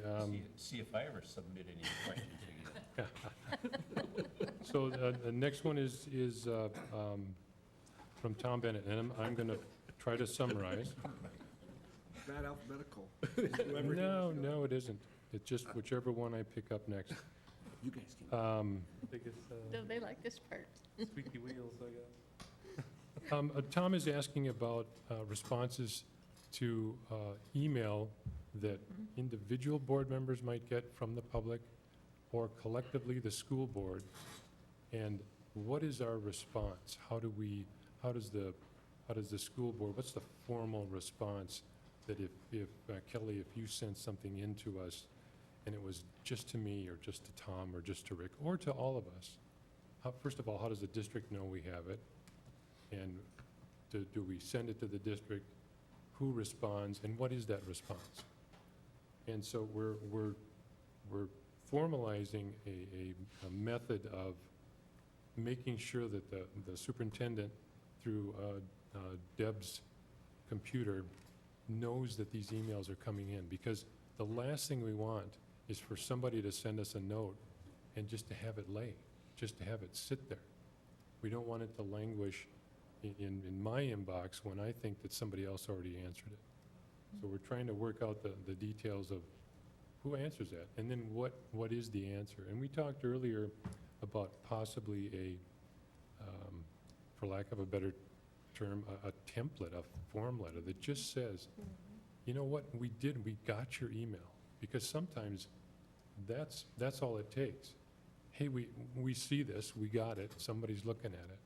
See if I ever submit any questions to you. So the next one is from Tom Bennett, and I'm going to try to summarize. Bad alphabetical. No, it isn't. It's just whichever one I pick up next. You guys can. I think it's No, they like this part. squeaky wheels, I guess. Tom is asking about responses to email that individual board members might get from the public or collectively the school board. And what is our response? How does the school board, what's the formal response that if Kelly, if you sent something in to us and it was just to me or just to Tom or just to Rick or to all of us, first of all, how does the district know we have it? And do we send it to the district? Who responds, and what is that response? And so we're formalizing a method of making sure that the superintendent, through Deb's computer, knows that these emails are coming in, because the last thing we want is for somebody to send us a note and just to have it lay, just to have it sit there. We don't want it to languish in my inbox when I think that somebody else already answered it. So we're trying to work out the details of who answers that, and then what is the answer. And we talked earlier about possibly for lack of a better term, a template, a form letter that just says, you know what, we got your email. Because sometimes that's all it takes. Hey, we see this, we got it, somebody's looking at it.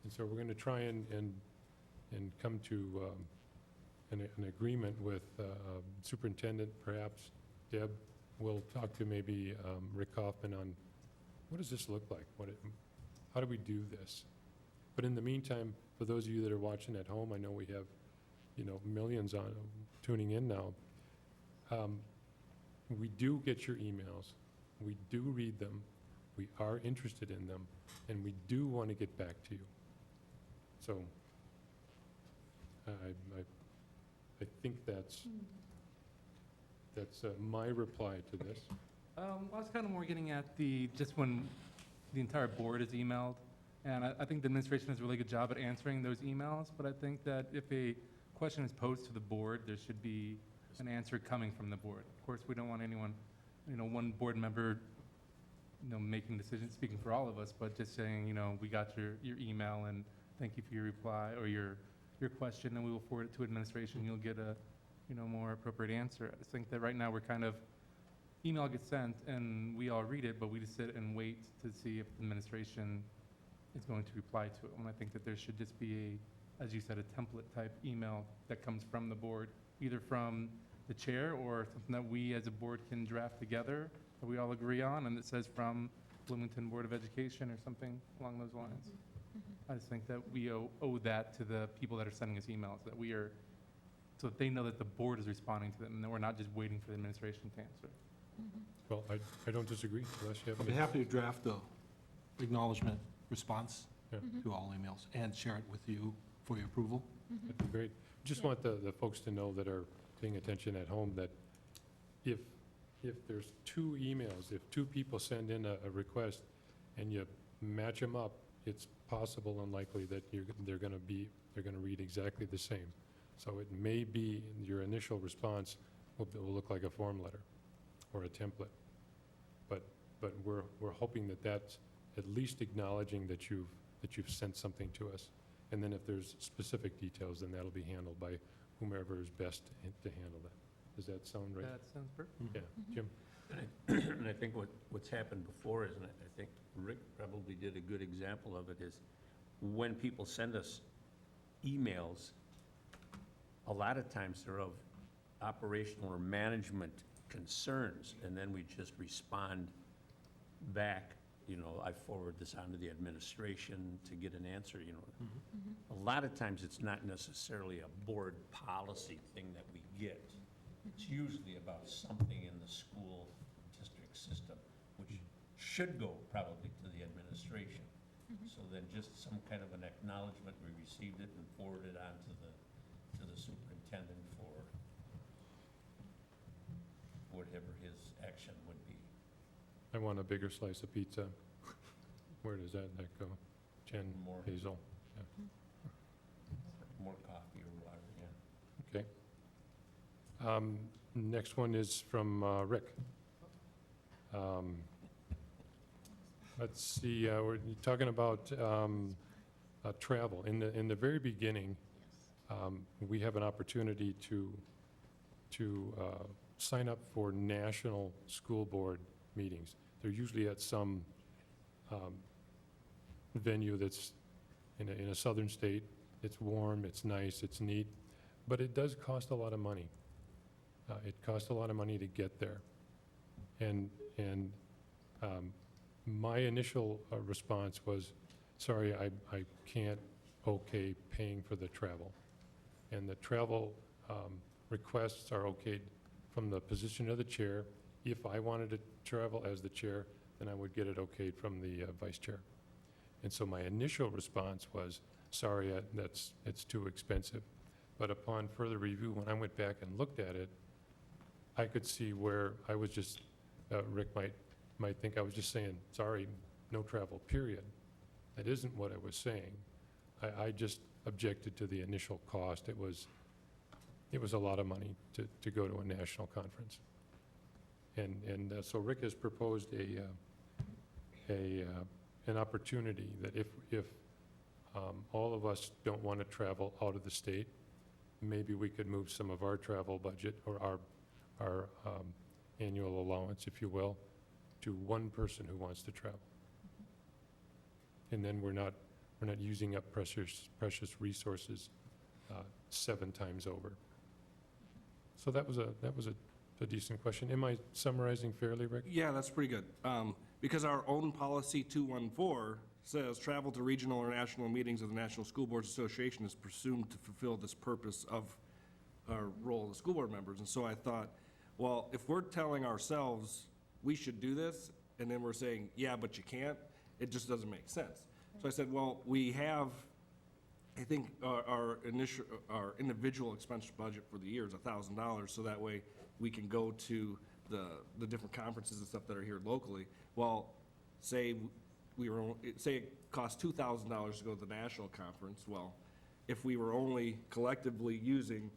And so we're going to try and come to an agreement with superintendent, perhaps Deb. We'll talk to maybe Rick Hoffman on what does this look like? How do we do this? But in the meantime, for those of you that are watching at home, I know we have, millions tuning in now. We do get your emails. We do read them. We are interested in them, and we do want to get back to you. So I think that's my reply to this. I was kind of more getting at just when the entire board is emailed, and I think the administration does a really good job at answering those emails, but I think that if a question is posed to the board, there should be an answer coming from the board. Of course, we don't want anyone, one board member, making decisions, speaking for all of us, but just saying, we got your email, and thank you for your reply or your question, and we will forward it to administration. You'll get a, more appropriate answer. I think that right now we're kind of, email gets sent and we all read it, but we just sit and wait to see if the administration is going to reply to it. And I think that there should just be as you said, a template type email that comes from the board, either from the chair, or something that we as a board can draft together, that we all agree on, and it says from Bloomington Board of Education or something along those lines. I just think that we owe that to the people that are sending us emails, that we are, so that they know that the board is responding to them, and that we're not just waiting for the administration to answer. Well, I don't disagree, unless you have I'll be any. happy to draft the acknowledgement response Yeah. to all emails and share it with you for your approval. That'd be great. Just want the folks to know that are paying attention at home that if there's two emails, if two people send in a request and you match them up, it's possible and likely that they're going to read exactly the same. So it may be your initial response will look like a form letter or a template. But we're hoping that that's at least acknowledging that you've sent something to us. And then if there's specific details, then that'll be handled by whomever is best to handle that. Does that sound right? That sounds perfect. Yeah, Jim? And I think what's happened before is, and I think Rick probably did a good example of it, is when people send us emails, a lot of times they're of operational or management concerns, and then we just respond back, I forward this on to the administration to get an answer, A lot of times it's not necessarily a board policy thing that we get. It's usually about something in the school district system, which should go probably to the administration. So then just some kind of an acknowledgement, we received it and forwarded on to the superintendent for whatever his action would be. I want a bigger slice of pizza. Where does that go? Jen, More. Hazel? More coffee or water, yeah. Okay. Next one is from Rick. Let's see, we're talking about travel. In the very beginning, we have an opportunity to sign up for national school board meetings. They're usually at some venue that's in a southern state. It's warm, it's nice, it's neat, but it does cost a lot of money. It costs a lot of money to get there. And my initial response was, sorry, I can't okay paying for the travel. And the travel requests are okayed from the position of the chair. If I wanted to travel as the chair, then I would get it okayed from the vice chair. And so my initial response was, sorry, it's too expensive. But upon further review, when I went back and looked at it, I could see where I was just, Rick might think I was just saying, sorry, no travel, period. That isn't what I was saying. I just objected to the initial cost. It was a lot of money to go to a national conference. And so Rick has proposed an opportunity that if all of us don't want to travel out of the state, maybe we could move some of our travel budget or our annual allowance, if you will, to one person who wants to travel. And then we're not using up precious resources 7 times over. So that was a decent question. Am I summarizing fairly, Rick? Yeah, that's pretty good. Because our own policy 214 says travel to regional or national meetings of the National School Boards Association is presumed to fulfill this purpose of our role as school board members. And so I thought, well, if we're telling ourselves we should do this, and then we're saying, yeah, but you can't, it just doesn't make sense. So I said, well, we have, I think our individual expense budget for the year is $1,000, so that way we can go to the different conferences and stuff that are here locally. Well, say it costs $2,000 to go to the national conference. Well, if we were only collectively using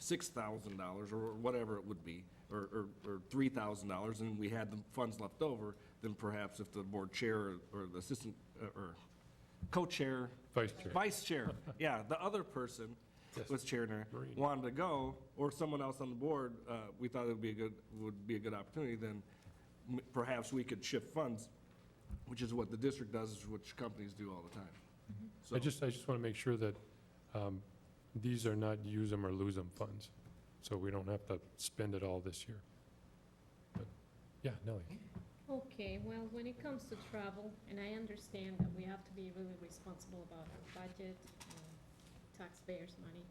$6,000 or whatever it would be, or $3,000, and we had the funds left over, then perhaps if the board chair or the assistant or co-chair, vice chair, yeah, the other person was chairing there, wanted to go, or someone else on the board, we thought it would be a good opportunity, then perhaps we could shift funds, which is what the district does, which companies do all the time. So I just want to make sure that these are not use them or lose them funds. so we don't have to spend it all this year. But, yeah, Nellie? Okay, well, when it comes to travel, and I understand that we have to be really responsible about our budget, taxpayers' money.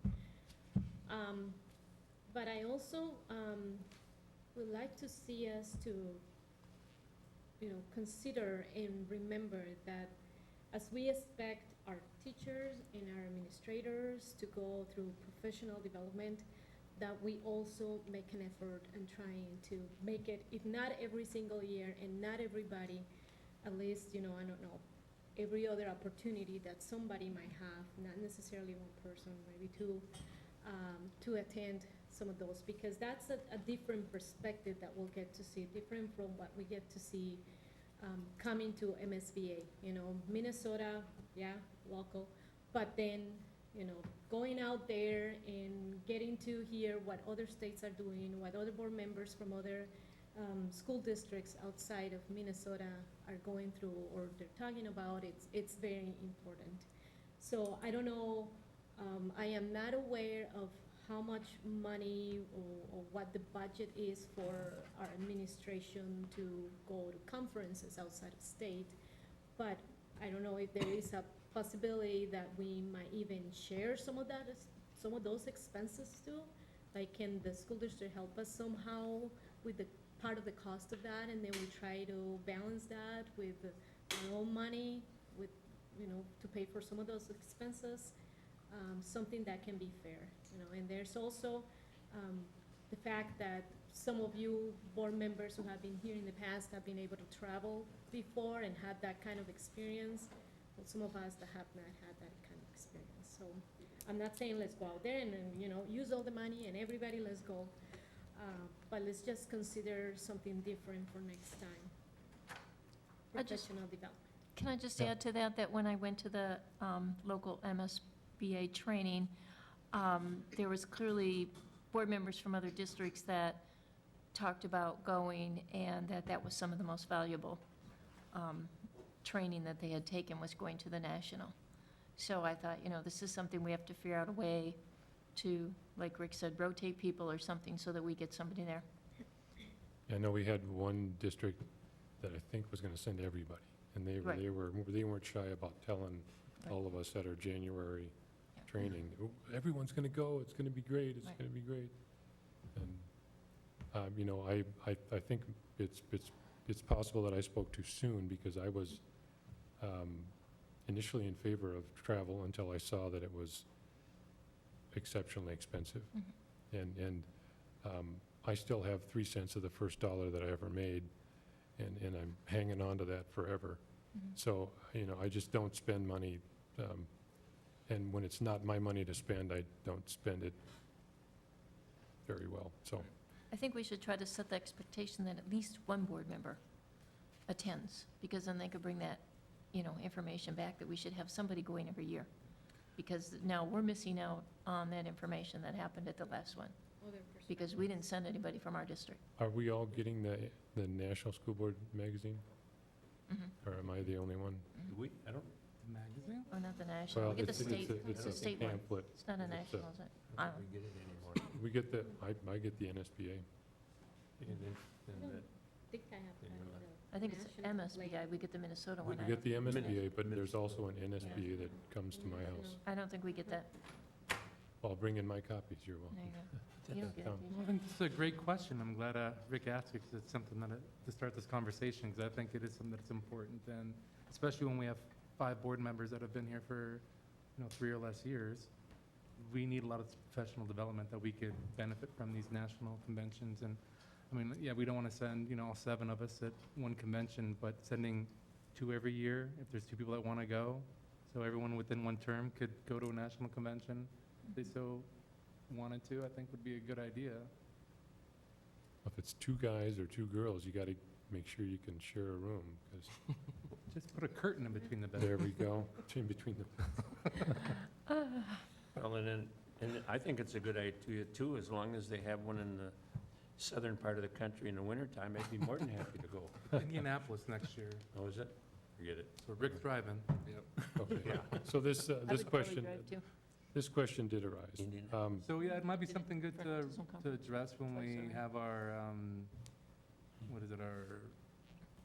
But I also would like to see us to, consider and remember that as we expect our teachers and our administrators to go through professional development, that we also make an effort in trying to make it, if not every single year and not everybody, at least, I don't know, every other opportunity that somebody might have, not necessarily one person, maybe two, to attend some of those, because that's a different perspective that we'll get to see, different from what we get to see coming to MSBA. Minnesota, yeah, local, but then, going out there and getting to hear what other states are doing, what other board members from other school districts outside of Minnesota are going through or they're talking about, it's very important. So I don't know, I am not aware of how much money or what the budget is for our administration to go to conferences outside of state, but I don't know if there is a possibility that we might even share some of those expenses too. Like, can the school district help us somehow with the part of the cost of that, and then we try to balance that with our own money, with, to pay for some of those expenses, something that can be fair, And there's also the fact that some of you board members who have been here in the past have been able to travel before and had that kind of experience. But some of us that have not had that kind of experience. So I'm not saying let's go out there and use all the money and everybody let's go. But let's just consider something different for next time. Professional development. Can I just add to that, that when I went to the local MSBA training, there was clearly board members from other districts that talked about going, and that was some of the most valuable training that they had taken, was going to the national. So I thought, this is something we have to figure out a way to, like Rick said, rotate people or something so that we get somebody there. I know we had one district that I think was gonna send everybody, and they weren't shy about telling all of us at our January training, "Oh, everyone's gonna go, it's gonna be great, it's gonna be great." And, I think it's possible that I spoke too soon, because I was initially in favor of travel until I saw that it was exceptionally expensive. And I still have 3 cents of the first dollar that I ever made, and I'm hanging on to that forever. So, I just don't spend money, and when it's not my money to spend, I don't spend it very well, so. I think we should try to set the expectation that at least one board member attends, because then they could bring that, information back, that we should have somebody going every year. Because now we're missing out on that information that happened at the last one, because we didn't send anybody from our district. Are we all getting the National School Board magazine? Or am I the only one? I don't, Magazine? Oh, not the national, Well, we get the it's a- state, it's a- it's the it's a state one. pamphlet. It's not a It's a- national, is it? I don't know. we get it anymore. We get I get the NSBA. I think I have that. I think it's National MSBI, we get the Minnesota We one. I get the don't- MSBA, but there's also an NSBA that comes to my house. I don't think we get that. I'll bring in my copies, you're There welcome. you go. You don't get it, Tom. do you? Well, I think this is a great question. I'm glad Rick asked it, because it's something that, to start this conversation, because I think it is something that's important, and especially when we have 5 board members that have been here for, 3 or less years. We need a lot of professional development that we could benefit from these national conventions. And, we don't want to send, all 7 of us at one convention, but sending 2 every year, if there's 2 people that want to go, so everyone within one term could go to a national convention, if they so wanted to, I think would be a good idea. If it's 2 guys or 2 girls, you gotta make sure you can share a room, because Just put a curtain in between the beds. there we go, in between the, Well, and I think it's a good idea too, as long as they have one in the southern part of the country in the wintertime, I'd be more than happy to go. Indianapolis next year, Oh, is it? Forget it. so Rick's driving. okay. So this I would probably question, drive too. this question did arise. So, yeah, it might be something good to Doesn't come. address when Oh, we sorry. have our, what is it, our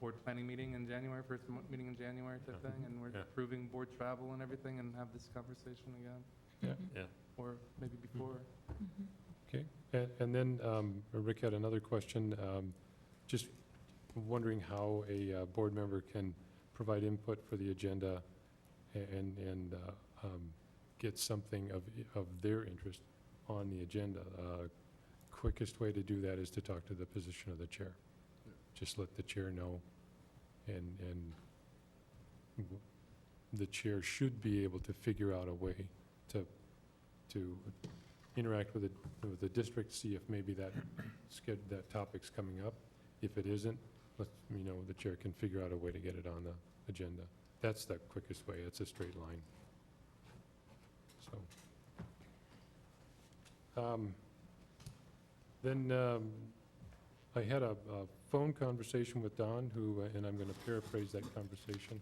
board planning meeting in January, first meeting in January type thing, and we're Yeah. approving board travel and everything, and have this conversation again, Yeah. or maybe before. Okay, and then Rick had another question, just wondering how a board member can provide input for the agenda and get something of their interest on the agenda. Quickest way to do that is to talk to the position of the chair. Just let the chair know, and the chair should be able to figure out a way to interact with the district, see if maybe that topic's coming up. If it isn't, the chair can figure out a way to get it on the agenda. That's the quickest way. It's a straight line. So, then I had a phone conversation with Don, and I'm going to paraphrase that conversation.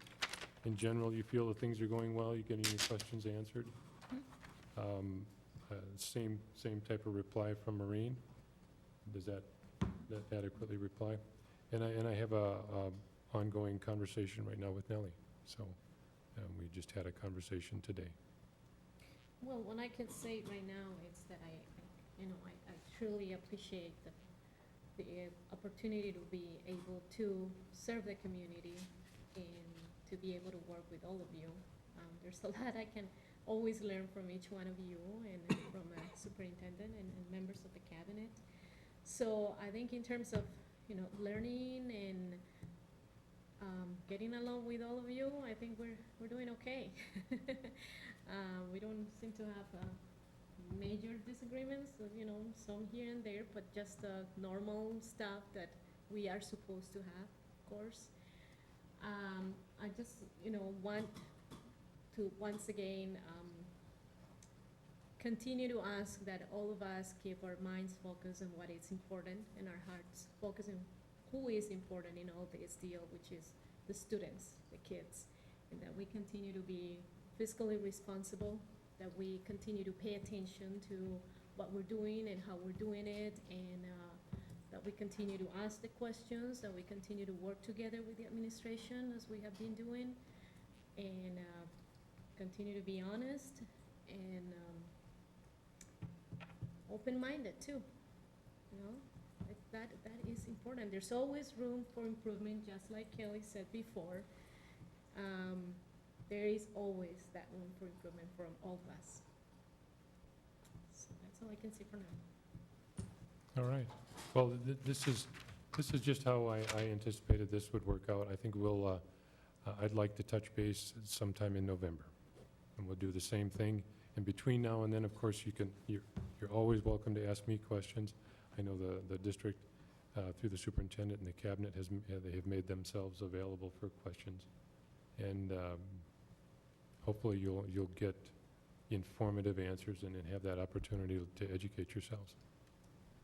In general, you feel that things are going well, you're getting your questions answered. Same type of reply from Maureen. Does that adequately reply? And I have a ongoing conversation right now with Nellie. So we just had a conversation today. Well, what I can say right now is that I truly appreciate the opportunity to be able to serve the community and to be able to work with all of you. There's a lot I can always learn from each one of you and from a superintendent and members of the cabinet. So I think in terms of, learning and getting along with all of you, I think we're doing okay. We don't seem to have major disagreements, some here and there, but just normal stuff that we are supposed to have, of course. I just, want to once again continue to ask that all of us keep our minds focused on what is important and our hearts focused on who is important in all this deal, which is the students, the kids, and that we continue to be fiscally responsible, that we continue to pay attention to what we're doing and how we're doing it, and that we continue to ask the questions, that we continue to work together with the administration as we have been doing, and continue to be honest and open-minded too. That is important. There's always room for improvement, just like Kelly said before. There is always that room for improvement from all of us. So that's all I can say for now. All right. Well, this is just how I anticipated this would work out. I think I'd like to touch base sometime in November, and we'll do the same thing. And between now and then, of course, you're always welcome to ask me questions. I know the district, through the superintendent and the cabinet, they have made themselves available for questions. And hopefully you'll get informative answers and then have that opportunity to educate yourselves.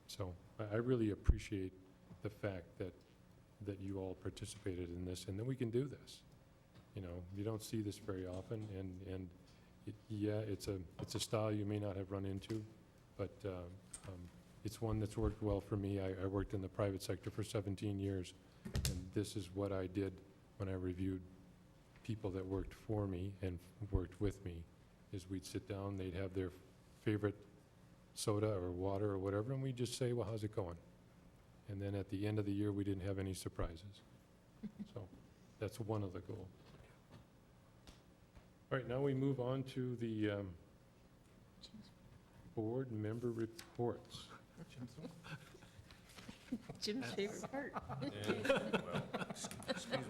So I really appreciate the fact that you all participated in this and that we can do this. You don't see this very often, and it's a style you may not have run into, but it's one that's worked well for me. I worked in the private sector for 17 years, and this is what I did when I reviewed people that worked for me and worked with me, is we'd sit down, they'd have their favorite soda or water or whatever, and we'd just say, well, how's it going? And then at the end of the year, we didn't have any surprises. So that's one of the goals. All right, now we move on to the board member reports. Jim's favorite part.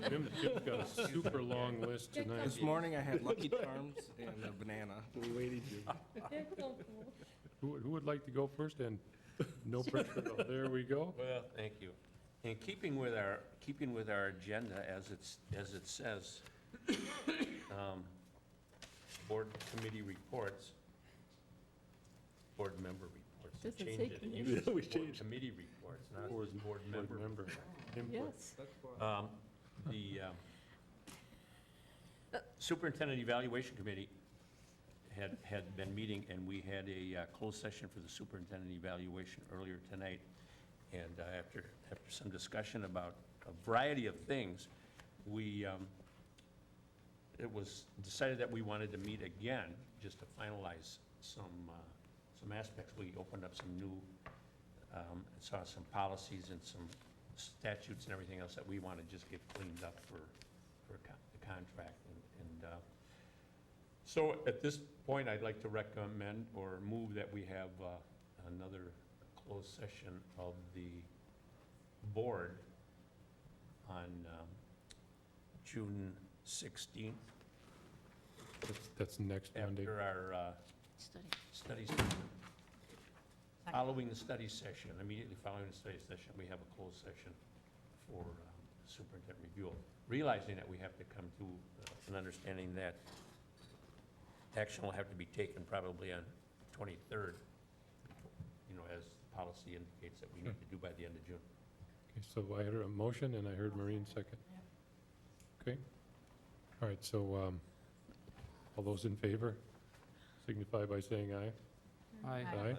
Jim's got a super long list tonight. This morning I had Lucky Charms and a banana. We waited you. Who would like to go first? And no pressure. Oh, there we go. Well, thank you. In keeping with our agenda as it says, board committee reports, board member reports. Does it Change say it. committee? It used to be board committee reports, not board member. Yes. The Superintendent Evaluation Committee had been meeting, and we had a closed session for the superintendent evaluation earlier tonight. And after some discussion about a variety of things, it was decided that we wanted to meet again, just to finalize some aspects. We opened up some new, saw some policies and some statutes and everything else that we want to just get cleaned up for the contract. So at this point, I'd like to recommend or move that we have another closed session of the board on June 16th. That's next Monday. After our study session. Following the study session, immediately following the study session, we have a closed session for superintendent review. Realizing that we have to come to an understanding that action will have to be taken probably on 23rd, as policy indicates that we need to do by the end of June. Okay, so I heard a motion and I heard Maureen second. Okay. All right, so all those in favor signify by saying aye. Aye. Aye.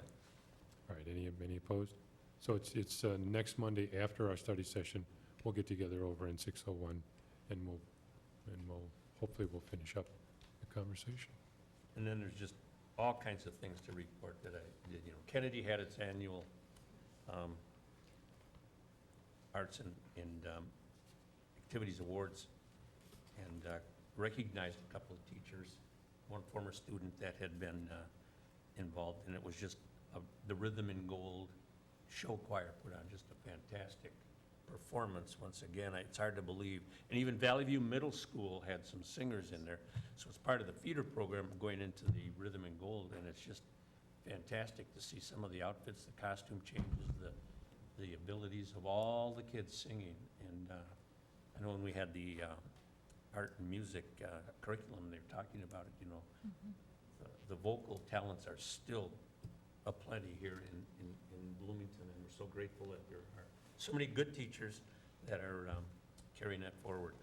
All right, any opposed? So it's next Monday after our study session. We'll get together over in 601 and we'll hopefully we'll finish up the conversation. And then there's just all kinds of things to report that I did. Kennedy had its annual Arts and Activities Awards, and recognized a couple of teachers, one former student that had been involved, and it was just the Rhythm and Gold show choir put on just a fantastic performance once again. It's hard to believe. And even Valley View Middle School had some singers in there. So it's part of the feeder program going into the Rhythm and Gold, and it's just fantastic to see some of the outfits, the costume changes, the abilities of all the kids singing. And I know when we had the art and music curriculum, they were talking about it, the vocal talents are still aplenty here in Bloomington, and we're so grateful that there are so many good teachers that are carrying that forward.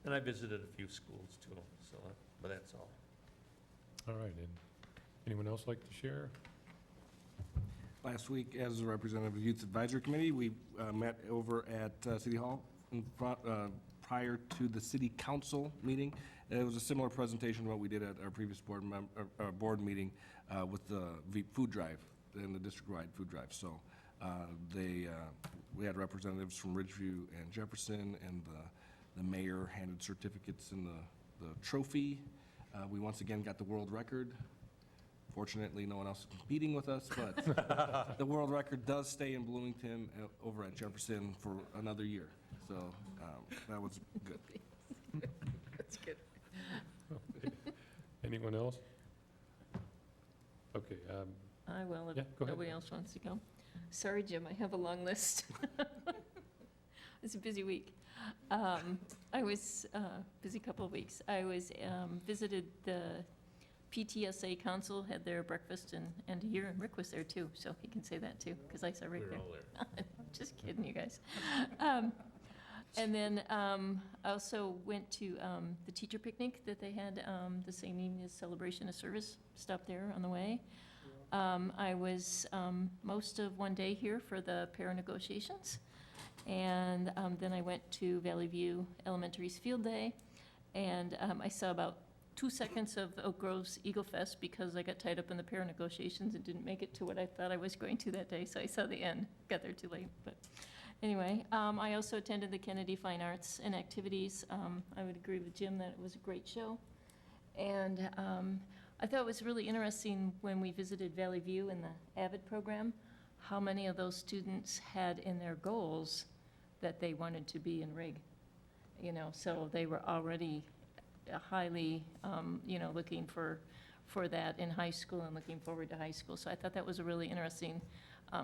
And I visited a few schools too, so, but that's all. All right, and anyone else like to share? Last week, as a representative of the Youth Advisory Committee, we met over at City Hall in front, prior to the City Council meeting. It was a similar presentation to what we did at our previous board meeting with the food drive and the district-wide food drive. So we had representatives from Ridgeview and Jefferson, and the mayor handed certificates and the trophy. We once again got the world record. Fortunately, no one else is competing with us, but the world record does stay in Bloomington over at Jefferson for another year. So that was good. That's good. Anyone else? Okay. I will, if Yeah, go ahead. nobody else wants to go. Sorry, Jim, I have a long list. It's a busy week. I was, busy couple of weeks. I was, visited the PTSA Council, had their breakfast and a year, and Rick was there too, so he can say that too, because I saw Rick We were there. all there. I'm just kidding, you guys. And then I also went to the teacher picnic that they had the same evening as Celebration of Service, stopped there on the way. I was most of one day here for the para negotiations. And then I went to Valley View Elementary's field day. And I saw about 2 seconds of Oak Grove's Eagle Fest because I got tied up in the para negotiations and didn't make it to what I thought I was going to that day. So I saw the end, got there too late. But anyway, I also attended the Kennedy Fine Arts and Activities. I would agree with Jim that it was a great show. And I thought it was really interesting when we visited Valley View in the AVID program, how many of those students had in their goals that they wanted to be in RIG. So they were already highly, looking for that in high school and looking forward to high school. So I thought that was a really interesting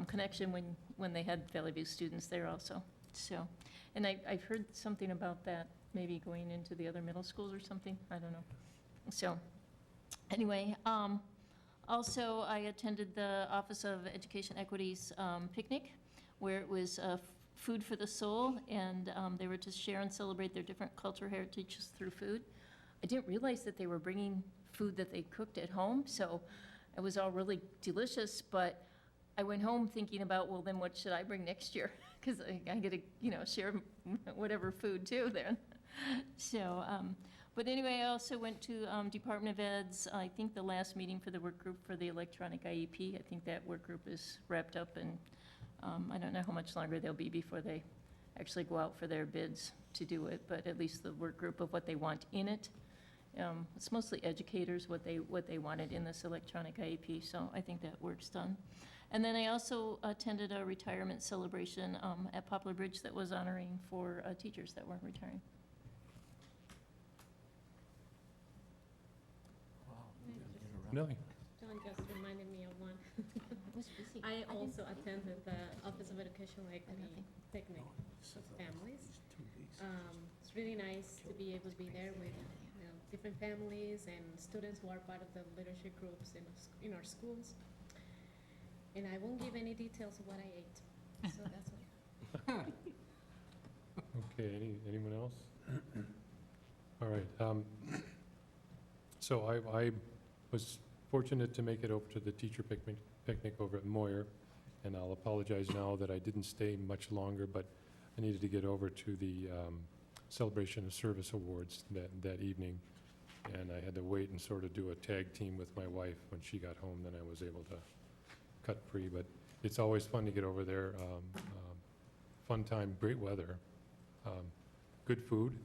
connection when they had Valley View students there also. So, and I've heard something about that maybe going into the other middle schools or something, I don't know. So, anyway, also I attended the Office of Education Equity's picnic, where it was food for the soul, and they were to share and celebrate their different cultural heritages through food. I didn't realize that they were bringing food that they cooked at home, so it was all really delicious, but I went home thinking about, well, then what should I bring next year? Because I get to, share whatever food too then. So, but anyway, I also went to Department of Ed's, I think the last meeting for the work group for the electronic IEP. I think that work group is wrapped up, and I don't know how much longer they'll be before they actually go out for their bids to do it, but at least the work group of what they want in it. It's mostly educators, what they wanted in this electronic IEP, so I think that work's done. And then I also attended a retirement celebration at Poplar Bridge that was honoring for teachers that were retiring. Nellie? John just reminded me of one. I also attended the Office of Education Equity picnic with families. It's really nice to be able to be there with different families and students who are part of the leadership groups in our schools. And I won't give any details of what I ate, so that's why. Okay, anyone else? All right. So I was fortunate to make it over to the teacher picnic over at Moyer, and I'll apologize now that I didn't stay much longer, but I needed to get over to the Celebration of Service Awards that evening, and I had to wait and sort of do a tag team with my wife. When she got home, then I was able to cut free, but it's always fun to get over there. Fun time, great weather, good food.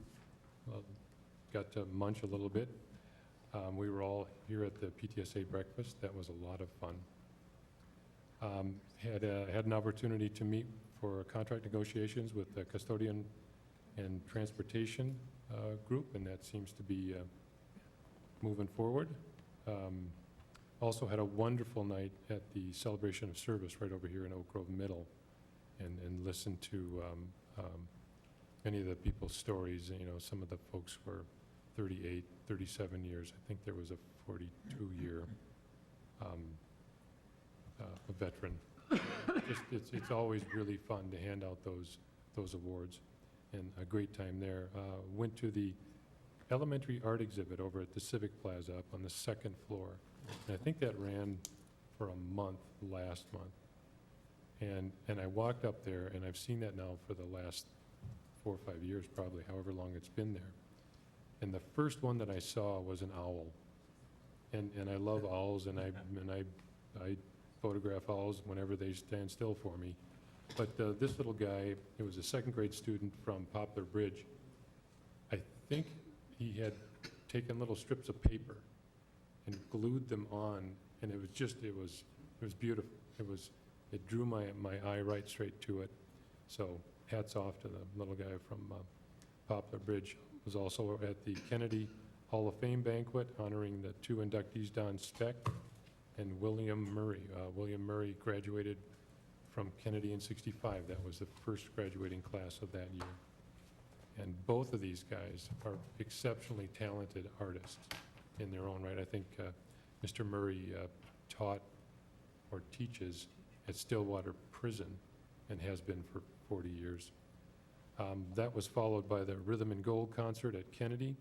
Got to munch a little bit. We were all here at the PTSA breakfast. That was a lot of fun. Had an opportunity to meet for contract negotiations with the custodian and transportation group, and that seems to be moving forward. Also had a wonderful night at the Celebration of Service right over here in Oak Grove Middle, and listened to many of the people's stories. Some of the folks were 38, 37 years. I think there was a 42-year a veteran. It's always really fun to hand out those awards, and a great time there. Went to the elementary art exhibit over at the Civic Plaza up on the second floor. And I think that ran for a month last month. And I walked up there, and I've seen that now for the last 4 or 5 years, probably, however long it's been there. And the first one that I saw was an owl. And I love owls, and I photograph owls whenever they stand still for me. But this little guy, it was a second grade student from Poplar Bridge. I think he had taken little strips of paper and glued them on, and it was beautiful. It drew my eye right straight to it. So hats off to the little guy from Poplar Bridge. Was also at the Kennedy Hall of Fame banquet honoring the 2 inductees, Don Speck and William Murray. William Murray graduated from Kennedy in '65. That was the first graduating class of that year. And both of these guys are exceptionally talented artists in their own right. I think Mr. Murray taught or teaches at Stillwater Prison and has been for 40 years. That was followed by the Rhythm and Gold concert at Kennedy.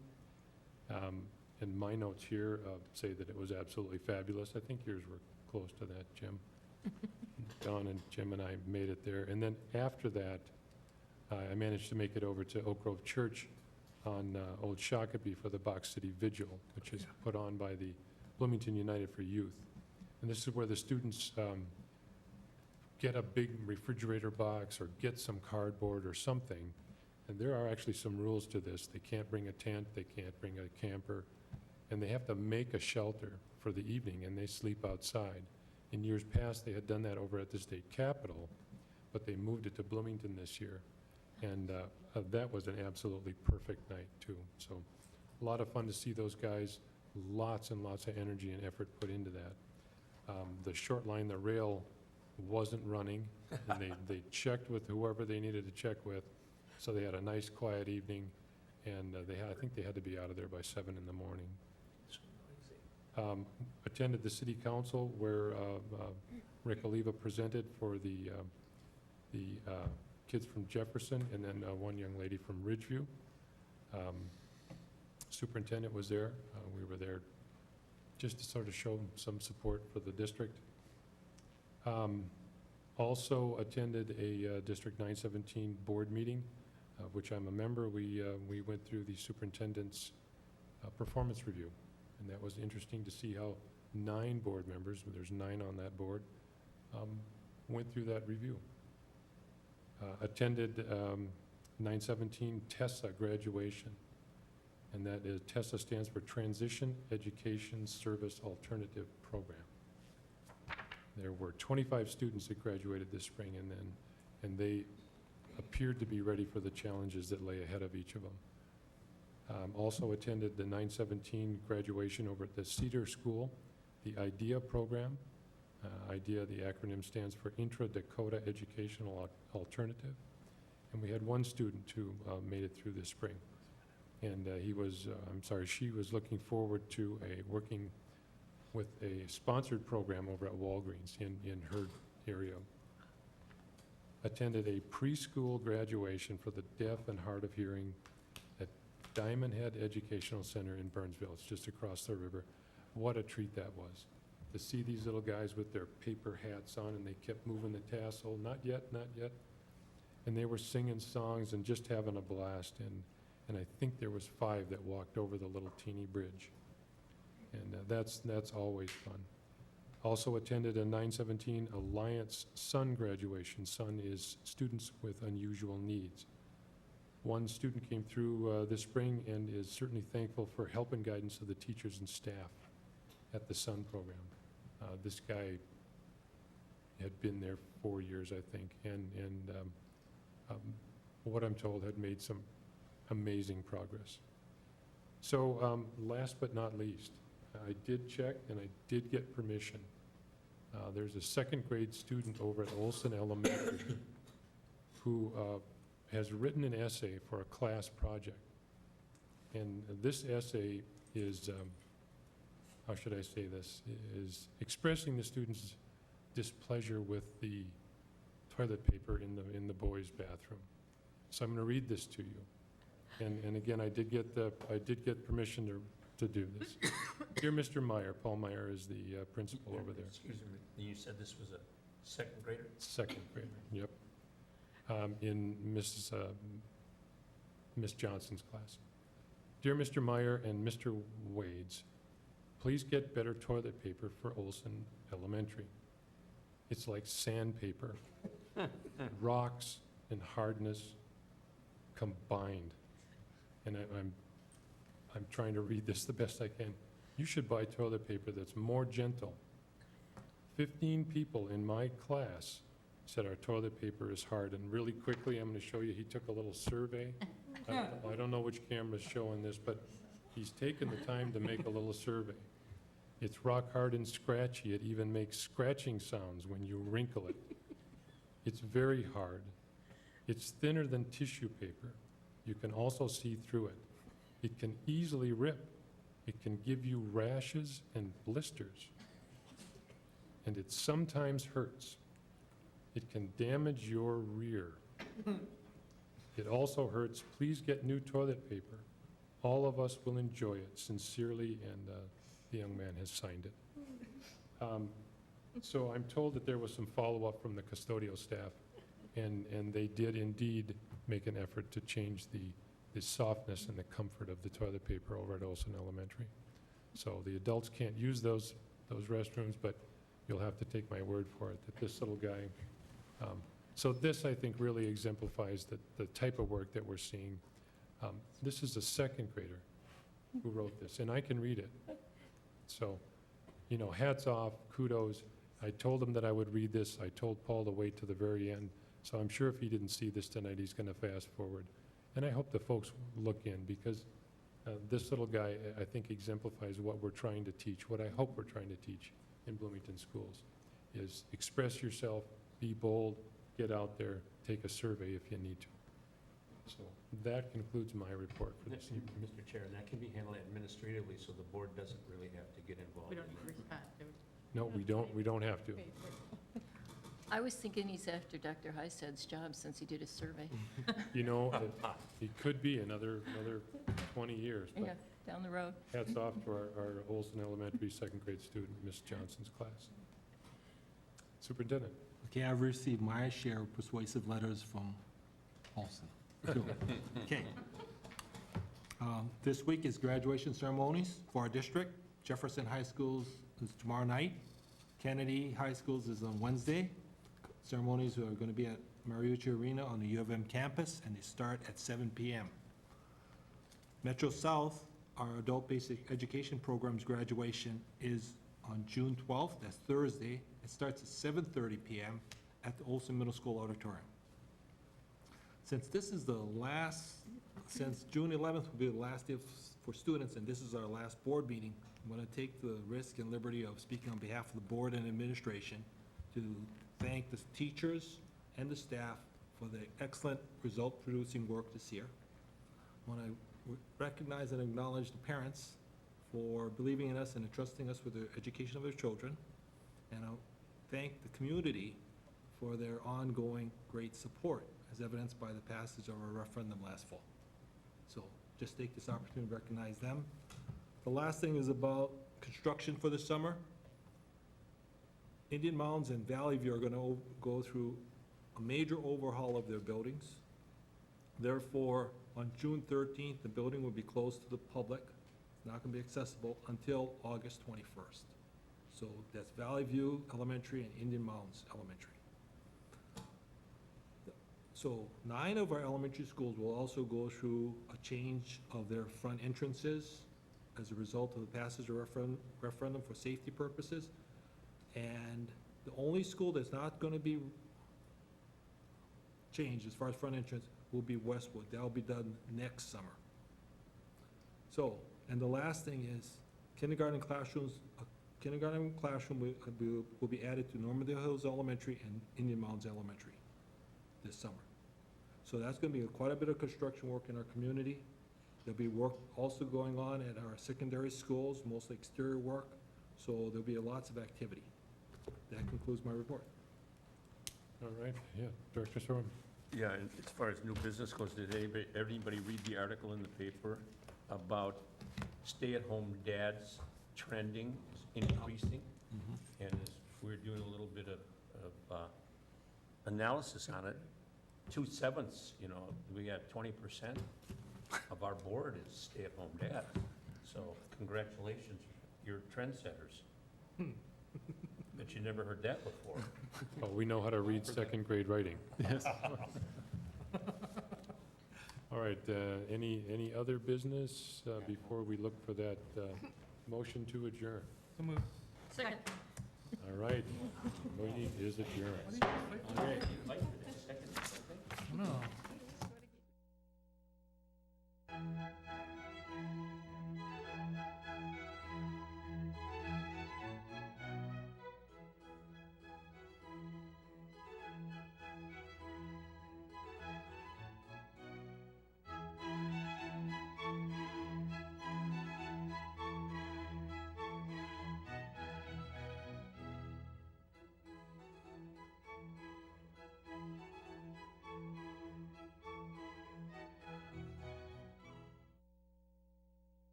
And my notes here say that it was absolutely fabulous. I think yours were close to that, Jim. Don and Jim and I made it there. And then after that, I managed to make it over to Oak Grove Church on Old Shakopee for the Box City Vigil, which is put on by the Bloomington United for Youth. And this is where the students get a big refrigerator box or get some cardboard or something. And there are actually some rules to this. They can't bring a tent, they can't bring a camper, and they have to make a shelter for the evening, and they sleep outside. In years past, they had done that over at the state capitol, but they moved it to Bloomington this year. And that was an absolutely perfect night, too. So a lot of fun to see those guys, lots and lots of energy and effort put into that. The short line, the rail, wasn't running, and they checked with whoever they needed to check with. So they had a nice, quiet evening, and I think they had to be out of there by 7 in the morning. Attended the city council where Rick Oliva presented for the kids from Jefferson, and then one young lady from Ridgeview. superintendent was there. We were there just to sort of show some support for the district. Also attended a District 917 board meeting, of which I'm a member. We went through the superintendent's performance review, and that was interesting to see how 9 board members, there's 9 on that board, went through that review. Attended 917 TESSA graduation, and that is, TESSA stands for Transition Education Service Alternative Program. There were 25 students that graduated this spring, and they appeared to be ready for the challenges that lay ahead of each of them. Also attended the 917 graduation over at the Cedar School, the IDEA program. IDEA, the acronym stands for Intra-Dakota Educational Alternative. And we had one student who made it through this spring. And she was looking forward to working with a sponsored program over at Walgreens in her area. Attended a preschool graduation for the deaf and hard of hearing at Diamond Head Educational Center in Burnsville. It's just across the river. What a treat that was, to see these little guys with their paper hats on, and they kept moving the tassel, not yet, not yet. And they were singing songs and just having a blast. And I think there was 5 that walked over the little teeny bridge. And that's always fun. Also attended a 917 Alliance SUN graduation. SUN is Students with Unusual Needs. One student came through this spring and is certainly thankful for help and guidance of the teachers and staff at the SUN program. This guy had been there 4 years, I think, and what I'm told had made some amazing progress. So last but not least, I did check and I did get permission. There's a 2nd grade student over at Olson Elementary who has written an essay for a class project. And this essay is, how should I say this, is expressing the students' displeasure with the toilet paper in the boys' bathroom. So I'm going to read this to you. And again, I did get permission to do this. Dear Mr. Meyer, Paul Meyer is the principal over there. Excuse me, you said this was a 2nd grader? 2nd grader, yep. In Miss Johnson's class. Dear Mr. Meyer and Mr. Wades, please get better toilet paper for Olson Elementary. It's like sandpaper, rocks and hardness combined. And I'm trying to read this the best I can. You should buy toilet paper that's more gentle. 15 people in my class said our toilet paper is hard. And really quickly, I'm going to show you, he took a little survey. I don't know which camera's showing this, but he's taken the time to make a little survey. It's rock hard and scratchy. It even makes scratching sounds when you wrinkle it. It's very hard. It's thinner than tissue paper. You can also see through it. It can easily rip. It can give you rashes and blisters. And it sometimes hurts. It can damage your rear. It also hurts. Please get new toilet paper. All of us will enjoy it. Sincerely, and the young man has signed it. So I'm told that there was some follow-up from the custodial staff, and they did indeed make an effort to change the softness and the comfort of the toilet paper over at Olson Elementary. So the adults can't use those restrooms, but you'll have to take my word for it that this little guy. So this, I think, really exemplifies the type of work that we're seeing. This is a 2nd grader who wrote this, and I can read it. So, you know, hats off, kudos. I told him that I would read this. I told Paul to wait to the very end. So I'm sure if he didn't see this tonight, he's going to fast forward. And I hope the folks look in, because this little guy, I think, exemplifies what we're trying to teach, what I hope we're trying to teach in Bloomington schools, is express yourself, be bold, get out there, take a survey if you need to. So that concludes my report for this evening. Mr. Chair, that can be handled administratively, so the board doesn't really have to get involved. We don't in need to respond, do No, we don't have to. I was thinking he's after Dr. Hysted's job since he did a survey. You know, it could be another 20 years, but Yeah. down the road. Hats off to our Olson Elementary second grade student, Miss Johnson's class. Superintendent. Okay, I've received my share of persuasive letters from Olson. Okay. This week is graduation ceremonies for our district. Jefferson High School's is tomorrow night. Kennedy High School's is on Wednesday. Ceremonies are going to be at Mariucci Arena on the U of M campus, and they start at 7 p.m. Metro South, our adult basic education program's graduation is on June 12th, that's Thursday. It starts at 7:30 p.m. at the Olson Middle School auditorium. Since this is the last, since June 11th will be the last day for students, and this is our last board meeting, I'm going to take the risk and liberty of speaking on behalf of the board and administration to thank the teachers and the staff for the excellent result-producing work this year. I want to recognize and acknowledge the parents for believing in us and entrusting us with the education of their children. And I'll thank the community for their ongoing great support, as evidenced by the passage of our referendum last fall. So just take this opportunity to recognize them. The last thing is about construction for the summer. Indian Mounds and Valley View are going to go through a major overhaul of their buildings. Therefore, on June 13th, the building will be closed to the public. It's not going to be accessible until August 21st. So that's Valley View Elementary and Indian Mounds Elementary. So 9 of our elementary schools will also go through a change of their front entrances as a result of the passage of referendum for safety purposes. And the only school that's not going to be changed as far as front entrance will be Westwood. That'll be done next summer. So, and the last thing is kindergarten classrooms. Kindergarten classroom will be added to Normandale Hills Elementary and Indian Mounds Elementary this summer. So that's going to be quite a bit of construction work in our community. There'll be work also going on at our secondary schools, mostly exterior work. So there'll be lots of activity. That concludes my report. All right, yeah, Director Sorm. Yeah, and as far as new business goes, did anybody read the article in the paper about stay-at-home dads trending, increasing? And as we're doing a little bit of analysis on it, 2/7, we got 20% of our board is stay-at-home dads. So congratulations, you're trendsetters. Bet you never heard that before. Oh, we know how to read second grade writing. Yes. All right, any other business before we look for that motion to adjourn? So moved. Second. All right, meeting is adjourned. All right. No.